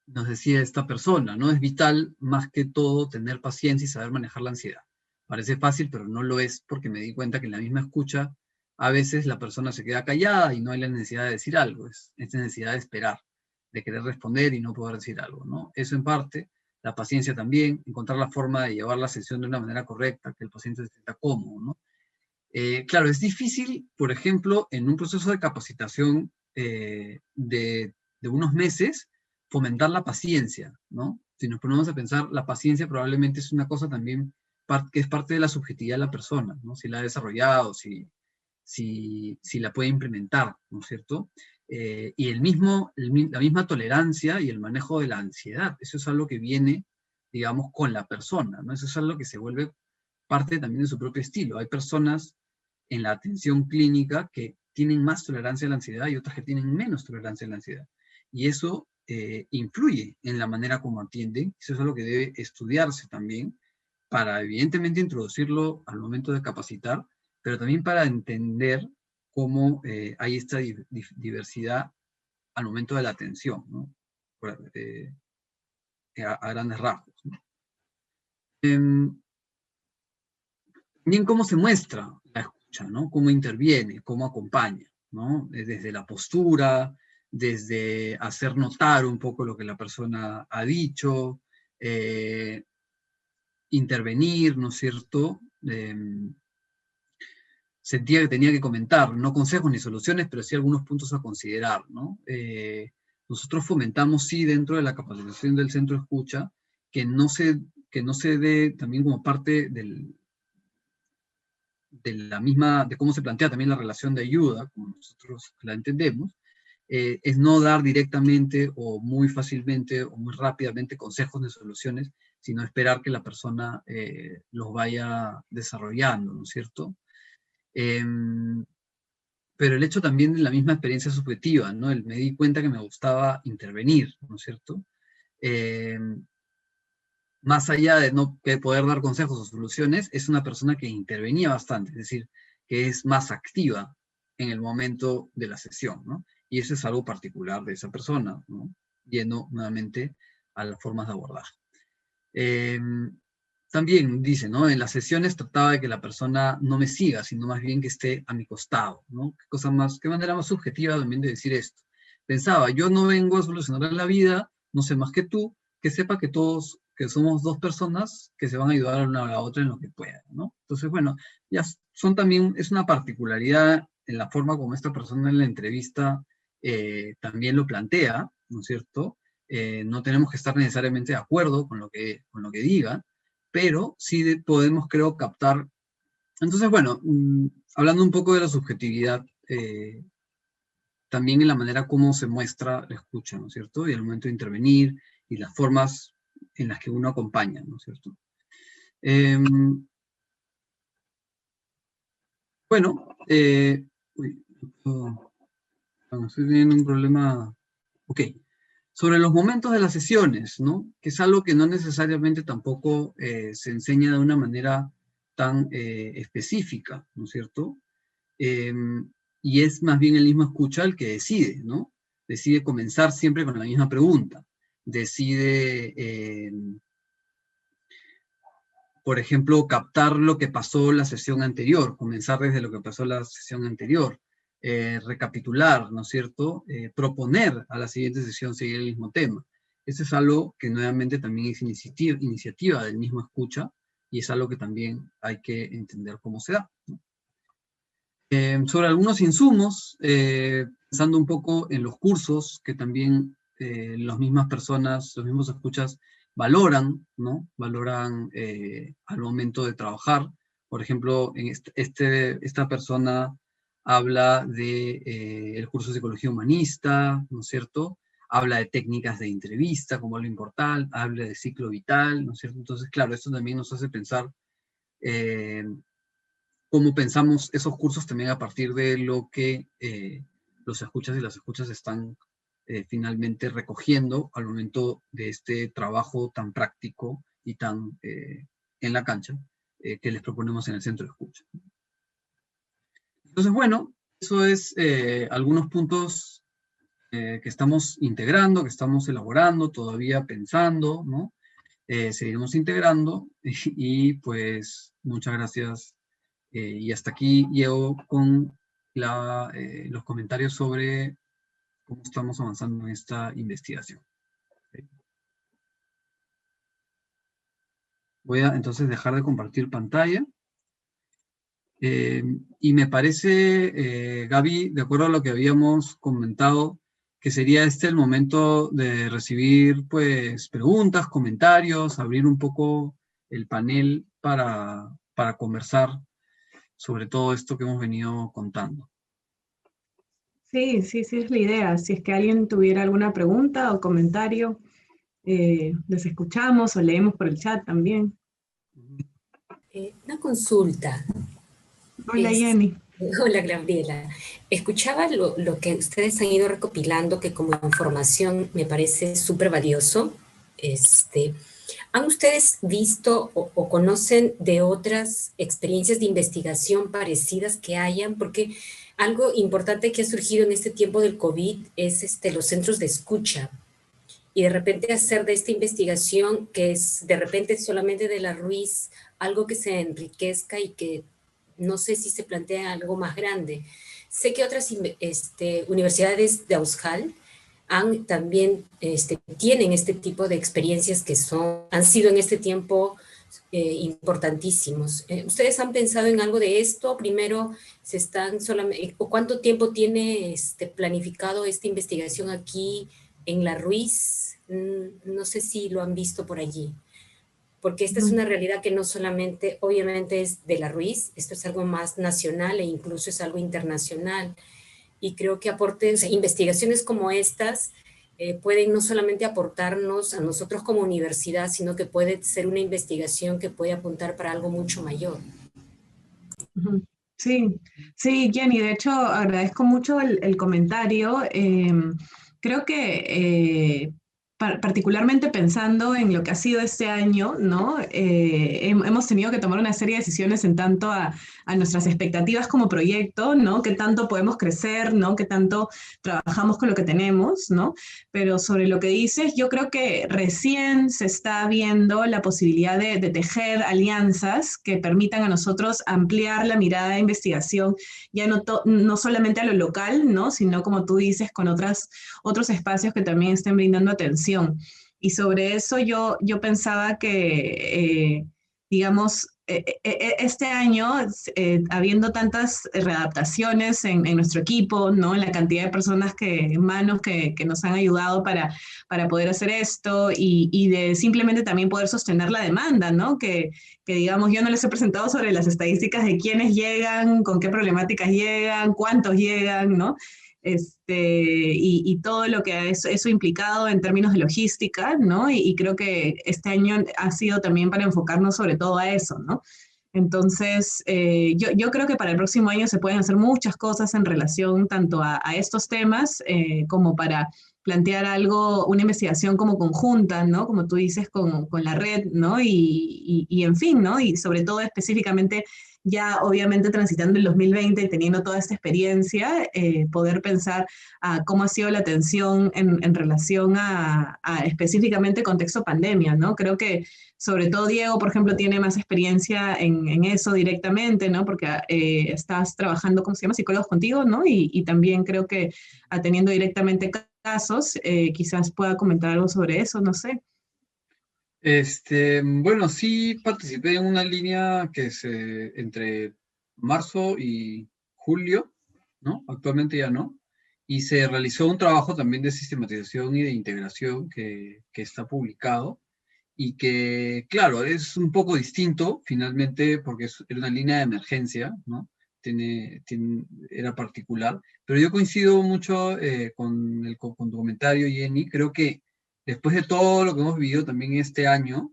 Nos decía esta persona, ¿no? Es vital más que todo tener paciencia y saber manejar la ansiedad. Parece fácil, pero no lo es, porque me di cuenta que en la misma escucha a veces la persona se queda callada y no hay la necesidad de decir algo, es necesidad de esperar, de querer responder y no poder decir algo, ¿no? Eso en parte, la paciencia también, encontrar la forma de llevar la sesión de una manera correcta, que el paciente se sienta cómodo, ¿no? Claro, es difícil, por ejemplo, en un proceso de capacitación de unos meses, fomentar la paciencia, ¿no? Si nos ponemos a pensar, la paciencia probablemente es una cosa también que es parte de la subjetividad de la persona, ¿no? Si la ha desarrollado, si la puede implementar, ¿no es cierto? Y la misma tolerancia y el manejo de la ansiedad, eso es algo que viene, digamos, con la persona, ¿no? Eso es algo que se vuelve parte también de su propio estilo. Hay personas en la atención clínica que tienen más tolerancia a la ansiedad y otras que tienen menos tolerancia a la ansiedad. Y eso influye en la manera como atienden. Eso es algo que debe estudiarse también para, evidentemente, introducirlo al momento de capacitar, pero también para entender cómo hay esta diversidad al momento de la atención, ¿no? A grandes rasgos, ¿no? También cómo se muestra la escucha, ¿no? Cómo interviene, cómo acompaña, ¿no? Desde la postura, desde hacer notar un poco lo que la persona ha dicho, intervenir, ¿no es cierto? Sentía que tenía que comentar, no consejos ni soluciones, pero sí algunos puntos a considerar, ¿no? Nosotros fomentamos, sí, dentro de la capacitación del centro de escucha, que no se dé también como parte de cómo se plantea también la relación de ayuda, como nosotros la entendemos, es no dar directamente o muy fácilmente o muy rápidamente consejos de soluciones, sino esperar que la persona los vaya desarrollando, ¿no es cierto? Pero el hecho también de la misma experiencia subjetiva, ¿no? Me di cuenta que me gustaba intervenir, ¿no es cierto? Más allá de no poder dar consejos o soluciones, es una persona que intervenía bastante, es decir, que es más activa en el momento de la sesión, ¿no? Y eso es algo particular de esa persona, ¿no? Yendo nuevamente a las formas de abordaje. También dice, ¿no? En las sesiones trataba de que la persona no me siga, sino más bien que esté a mi costado, ¿no? Qué manera más subjetiva también de decir esto. Pensaba, yo no vengo a solucionar la vida, no sé más que tú, que sepa que todos, que somos dos personas que se van a ayudar una a la otra en lo que puedan, ¿no? Entonces, bueno, ya son también, es una particularidad en la forma como esta persona en la entrevista también lo plantea, ¿no es cierto? No tenemos que estar necesariamente de acuerdo con lo que diga, pero sí podemos, creo, captar. Entonces, bueno, hablando un poco de la subjetividad, también en la manera como se muestra la escucha, ¿no es cierto? Y el momento de intervenir, y las formas en las que uno acompaña, ¿no es cierto? Bueno, estoy teniendo un problema. Ok. Sobre los momentos de las sesiones, ¿no? Que es algo que no necesariamente tampoco se enseña de una manera tan específica, ¿no es cierto? Y es más bien el mismo escucha el que decide, ¿no? Decide comenzar siempre con la misma pregunta. Decide, por ejemplo, captar lo que pasó la sesión anterior, comenzar desde lo que pasó la sesión anterior, recapitular, ¿no es cierto? Proponer a la siguiente sesión seguir el mismo tema. Eso es algo que nuevamente también es iniciativa del mismo escucha, y es algo que también hay que entender cómo se da, ¿no? Sobre algunos insumos, pensando un poco en los cursos que también las mismas personas, los mismos escuchas valoran, ¿no? Valoran al momento de trabajar. Por ejemplo, en esta persona habla de el curso de psicología humanista, ¿no es cierto? Habla de técnicas de entrevista como algo importante, habla de ciclo vital, ¿no es cierto? Entonces, claro, esto también nos hace pensar cómo pensamos esos cursos también a partir de lo que los escuchas y las escuchas están finalmente recogiendo al momento de este trabajo tan práctico y tan en la cancha que les proponemos en el centro de escucha. Entonces, bueno, eso es algunos puntos que estamos integrando, que estamos elaborando, todavía pensando, ¿no? Seguiremos integrando y pues muchas gracias. Y hasta aquí llego con los comentarios sobre cómo estamos avanzando en esta investigación. Voy a entonces dejar de compartir pantalla. Y me parece, Gaby, de acuerdo a lo que habíamos comentado, que sería este el momento de recibir pues preguntas, comentarios, abrir un poco el panel para conversar sobre todo esto que hemos venido contando. Sí, es la idea. Si es que alguien tuviera alguna pregunta o comentario, les escuchamos o leemos por el chat también. Una consulta. Hola, Jenny. Hola, Gabriela. Escuchaba lo que ustedes han ido recopilando, que como información me parece súper valioso. ¿Han ustedes visto o conocen de otras experiencias de investigación parecidas que hayan? Porque algo importante que ha surgido en este tiempo del COVID es los centros de escucha. y de repente hacer de esta investigación, que es de repente solamente de la Ruiz, algo que se enriquezca y que no sé si se plantea algo más grande. Sé que otras universidades de Auskal también tienen este tipo de experiencias que han sido en este tiempo importantísimos. ¿Ustedes han pensado en algo de esto? Primero, ¿o cuánto tiempo tiene planificado esta investigación aquí en la Ruiz? No sé si lo han visto por allí, porque esta es una realidad que no solamente, obviamente, es de la Ruiz, esto es algo más nacional e incluso es algo internacional. Y creo que investigaciones como estas pueden no solamente aportarnos a nosotros como universidad, sino que puede ser una investigación que puede apuntar para algo mucho mayor. Sí, sí, Jenny, de hecho agradezco mucho el comentario. Creo que particularmente pensando en lo que ha sido este año, ¿no? Hemos tenido que tomar una serie de decisiones en tanto a nuestras expectativas como proyecto, ¿no? Qué tanto podemos crecer, ¿no? Qué tanto trabajamos con lo que tenemos, ¿no? Pero sobre lo que dices, yo creo que recién se está viendo la posibilidad de tejer alianzas que permitan a nosotros ampliar la mirada de investigación, ya no solamente a lo local, ¿no? Sino como tú dices, con otros espacios que también estén brindando atención. Y sobre eso yo pensaba que, digamos, este año, habiendo tantas readaptaciones en nuestro equipo, ¿no? En la cantidad de personas manos que nos han ayudado para poder hacer esto y de simplemente también poder sostener la demanda, ¿no? Que digamos, yo no les he presentado sobre las estadísticas de quiénes llegan, con qué problemáticas llegan, cuántos llegan, ¿no? Y todo lo que eso implicado en términos de logística, ¿no? Y creo que este año ha sido también para enfocarnos sobre todo a eso, ¿no? Entonces, yo creo que para el próximo año se pueden hacer muchas cosas en relación tanto a estos temas como para plantear una investigación como conjunta, ¿no? Como tú dices, con la red, ¿no? Y en fin, ¿no? Y sobre todo específicamente ya obviamente transitando el 2020 y teniendo toda esta experiencia, poder pensar cómo ha sido la atención en relación a específicamente contexto pandemia, ¿no? Creo que sobre todo Diego, por ejemplo, tiene más experiencia en eso directamente, ¿no? Porque estás trabajando, ¿cómo se llama? Psicólogos contigo, ¿no? Y también creo que atendiendo directamente casos, quizás pueda comentar algo sobre eso, no sé. Bueno, sí participé en una línea que es entre marzo y julio, ¿no? Actualmente ya no. Y se realizó un trabajo también de sistematización y de integración que está publicado y que, claro, es un poco distinto finalmente porque era una línea de emergencia, ¿no? Era particular, pero yo coincido mucho con tu comentario, Jenny. Creo que después de todo lo que hemos vivido también este año,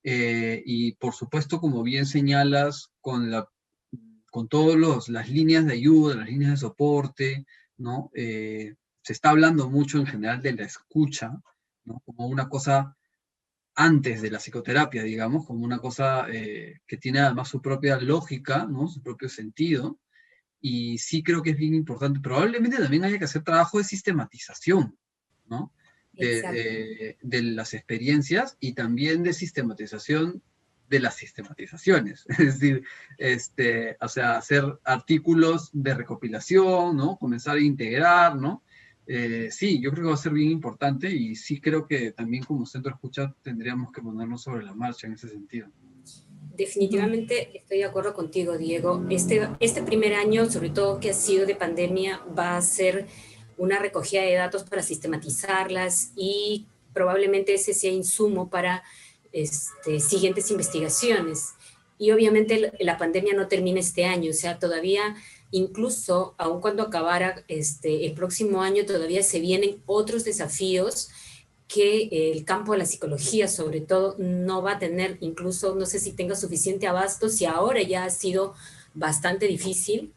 y por supuesto, como bien señalas, con todas las líneas de ayuda, las líneas de soporte, ¿no? Se está hablando mucho en general de la escucha, ¿no? Como una cosa antes de la psicoterapia, digamos, como una cosa que tiene además su propia lógica, ¿no? Su propio sentido. Y sí creo que es bien importante. Probablemente también haya que hacer trabajo de sistematización, ¿no? De las experiencias y también de sistematización de las sistematizaciones. Es decir, o sea, hacer artículos de recopilación, ¿no? Comenzar a integrar, ¿no? Sí, yo creo que va a ser bien importante y sí creo que también como centro de escucha tendríamos que ponernos sobre la marcha en ese sentido. Definitivamente estoy de acuerdo contigo, Diego. Este primer año, sobre todo que ha sido de pandemia, va a ser una recogida de datos para sistematizarlas y probablemente ese sea insumo para siguientes investigaciones. Y obviamente la pandemia no termina este año, o sea, todavía, incluso aun cuando acabara el próximo año, todavía se vienen otros desafíos que el campo de la psicología, sobre todo, no va a tener, incluso no sé si tenga suficiente abasto, si ahora ya ha sido bastante difícil.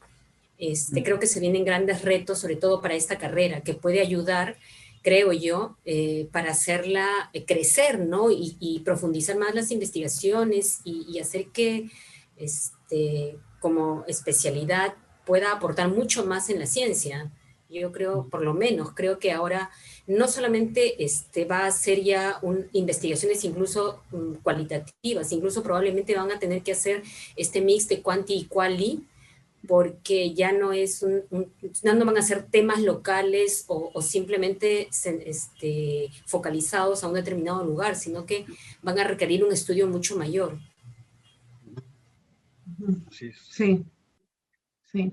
Creo que se vienen grandes retos, sobre todo para esta carrera, que puede ayudar, creo yo, para hacerla crecer, ¿no? Y profundizar más las investigaciones y hacer que, como especialidad, pueda aportar mucho más en la ciencia. Yo creo, por lo menos, creo que ahora no solamente va a ser ya investigaciones incluso cualitativas, incluso probablemente van a tener que hacer este mix de quanti y quali, porque ya no es no van a ser temas locales o simplemente focalizados a un determinado lugar, sino que van a requerir un estudio mucho mayor. Así es. Sí, sí.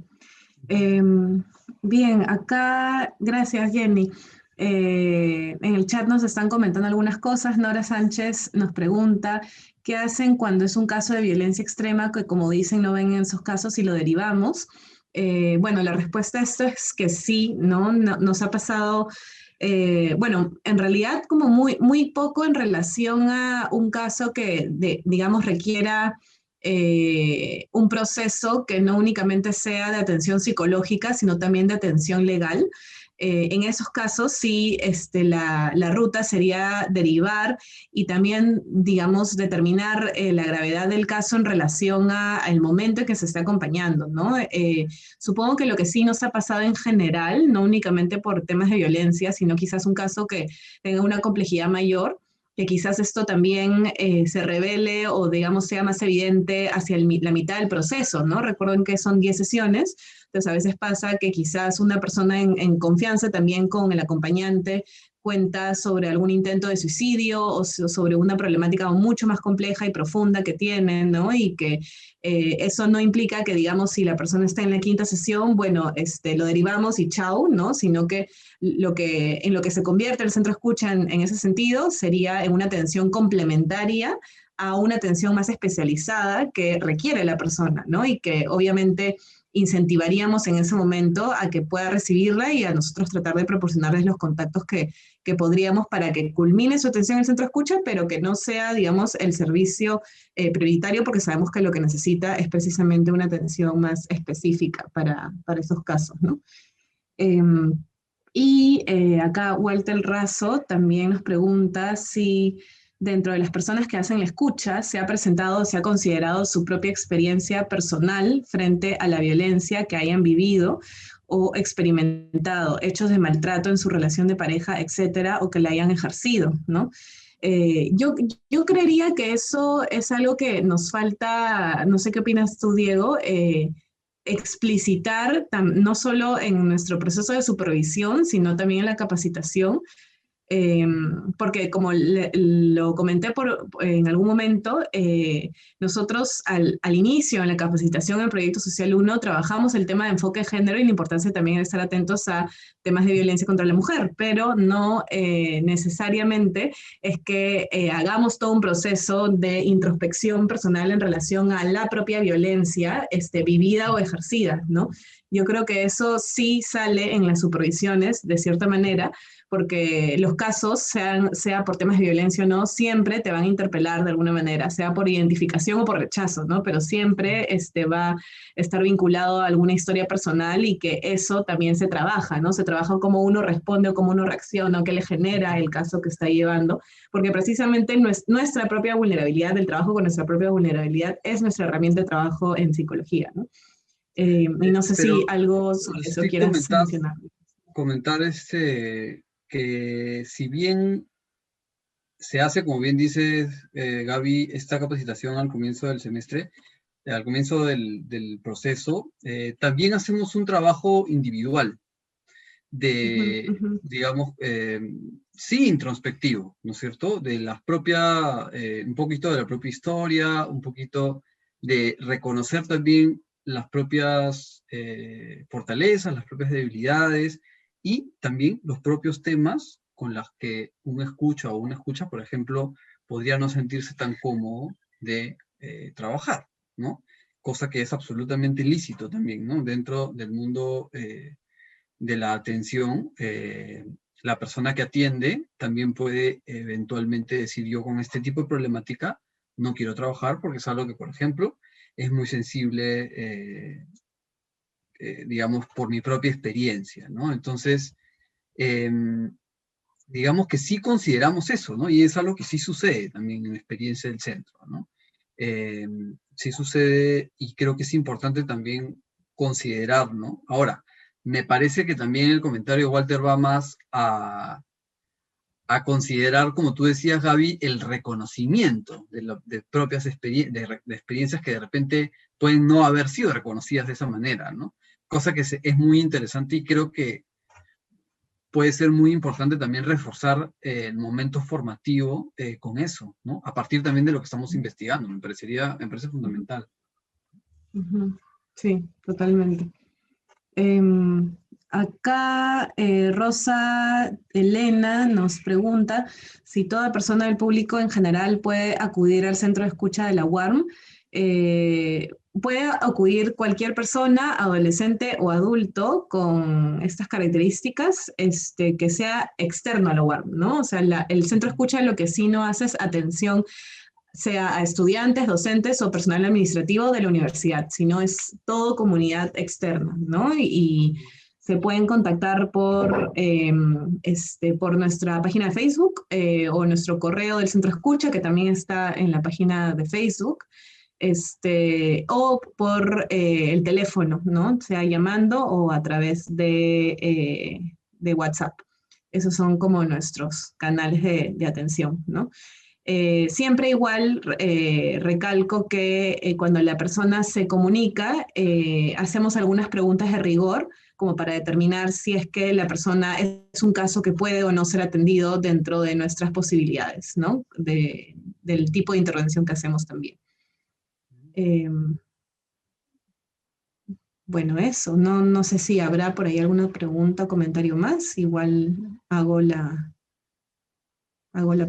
Bien, acá, gracias Jenny. En el chat nos están comentando algunas cosas. Nora Sánchez nos pregunta, ¿qué hacen cuando es un caso de violencia extrema que, como dicen, no ven en esos casos y lo derivamos? Bueno, la respuesta a esto es que sí, ¿no? Nos ha pasado, bueno, en realidad como muy poco en relación a un caso que, digamos, requiera un proceso que no únicamente sea de atención psicológica, sino también de atención legal. En esos casos sí, la ruta sería derivar y también, digamos, determinar la gravedad del caso en relación al momento en que se está acompañando, ¿no? Supongo que lo que sí nos ha pasado en general, no únicamente por temas de violencia, sino quizás un caso que tenga una complejidad mayor, que quizás esto también se revele o, digamos, sea más evidente hacia la mitad del proceso, ¿no? Recuerden que son 10 sesiones, entonces a veces pasa que quizás una persona en confianza también con el acompañante cuenta sobre algún intento de suicidio o sobre una problemática mucho más compleja y profunda que tienen, ¿no? Y que eso no implica que, digamos, si la persona está en la quinta sesión, bueno, lo derivamos y chau, ¿no? Sino que en lo que se convierte el centro escucha en ese sentido sería en una atención complementaria a una atención más especializada que requiere la persona, ¿no? Y que obviamente incentivaríamos en ese momento a que pueda recibirla y a nosotros tratar de proporcionarles los contactos que podríamos para que culmine su atención en el centro escucha, pero que no sea, digamos, el servicio prioritario, porque sabemos que lo que necesita es precisamente una atención más específica para esos casos, ¿no? Acá Walter Razo también nos pregunta si dentro de las personas que hacen la escucha se ha presentado, se ha considerado su propia experiencia personal frente a la violencia que hayan vivido o experimentado, hechos de maltrato en su relación de pareja, etcétera, o que la hayan ejercido, ¿no? Yo creería que eso es algo que nos falta, no sé qué opinas tú, Diego, explicitar no solo en nuestro proceso de supervisión, sino también en la capacitación, porque como lo comenté en algún momento, nosotros al inicio en la capacitación en Proyecto Social 1 trabajamos el tema de enfoque de género y la importancia también de estar atentos a temas de violencia contra la mujer, pero no necesariamente es que hagamos todo un proceso de introspección personal en relación a la propia violencia vivida o ejercida, ¿no? Yo creo que eso sí sale en las supervisiones, de cierta manera, porque los casos, sea por temas de violencia o no, siempre te van a interpelar de alguna manera, sea por identificación o por rechazo, ¿no? Pero siempre va a estar vinculado a alguna historia personal y que eso también se trabaja, ¿no? Se trabaja cómo uno responde o cómo uno reacciona o qué le genera el caso que está llevando, porque precisamente nuestra propia vulnerabilidad, el trabajo con nuestra propia vulnerabilidad es nuestra herramienta de trabajo en psicología, ¿no? Y no sé si algo sobre eso quieras mencionar. Comentar que si bien se hace, como bien dices, Gaby, esta capacitación al comienzo del semestre, al comienzo del proceso, también hacemos un trabajo individual de, digamos, sí introspectivo, ¿no es cierto? De las propias, un poquito de la propia historia, un poquito de reconocer también las propias fortalezas, las propias debilidades y también los propios temas con los que un escucha o una escucha, por ejemplo, podría no sentirse tan cómodo de trabajar, ¿no? Cosa que es absolutamente lícito también, ¿no? Dentro del mundo de la atención, la persona que atiende también puede eventualmente decir, yo con este tipo de problemática no quiero trabajar porque es algo que, por ejemplo, es muy sensible, digamos, por mi propia experiencia, ¿no? Entonces, digamos que sí consideramos eso, ¿no? Y es algo que sí sucede también en la experiencia del centro, ¿no? Sí sucede y creo que es importante también considerar, ¿no? Ahora, me parece que también el comentario de Walter va más a considerar, como tú decías, Gaby, el reconocimiento de propias de experiencias que de repente pueden no haber sido reconocidas de esa manera, ¿no? Cosa que es muy interesante y creo que puede ser muy importante también reforzar el momento formativo con eso, ¿no? A partir también de lo que estamos investigando, me parece fundamental. Sí, totalmente. Acá Rosa Elena nos pregunta si toda persona del público en general puede acudir al centro de escucha de la UARM. Puede acudir cualquier persona, adolescente o adulto, con estas características, que sea externo a la UARM, ¿no? O sea, el centro de escucha lo que sí no hace es atención sea a estudiantes, docentes o personal administrativo de la universidad, sino es todo comunidad externa, ¿no? Y se pueden contactar por nuestra página de Facebook o nuestro correo del centro escucha, que también está en la página de Facebook, o por el teléfono, ¿no? Sea llamando o a través de WhatsApp. Esos son como nuestros canales de atención, ¿no? Siempre igual recalco que cuando la persona se comunica, hacemos algunas preguntas de rigor como para determinar si es que la persona es un caso que puede o no ser atendido dentro de nuestras posibilidades, ¿no? Del tipo de intervención que hacemos también. Bueno, eso. No sé si habrá por ahí alguna pregunta o comentario más. Igual hago la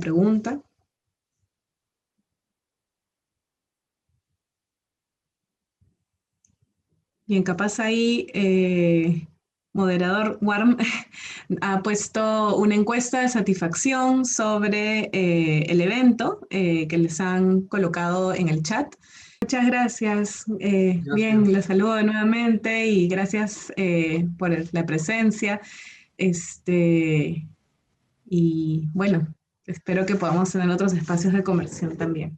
pregunta. Bien, capaz ahí, moderador Warm ha puesto una encuesta de satisfacción sobre el evento que les han colocado en el chat. Muchas gracias. Gracias. Bien, les saludo nuevamente y gracias por la presencia. Y bueno, espero que podamos tener otros espacios de conversión también.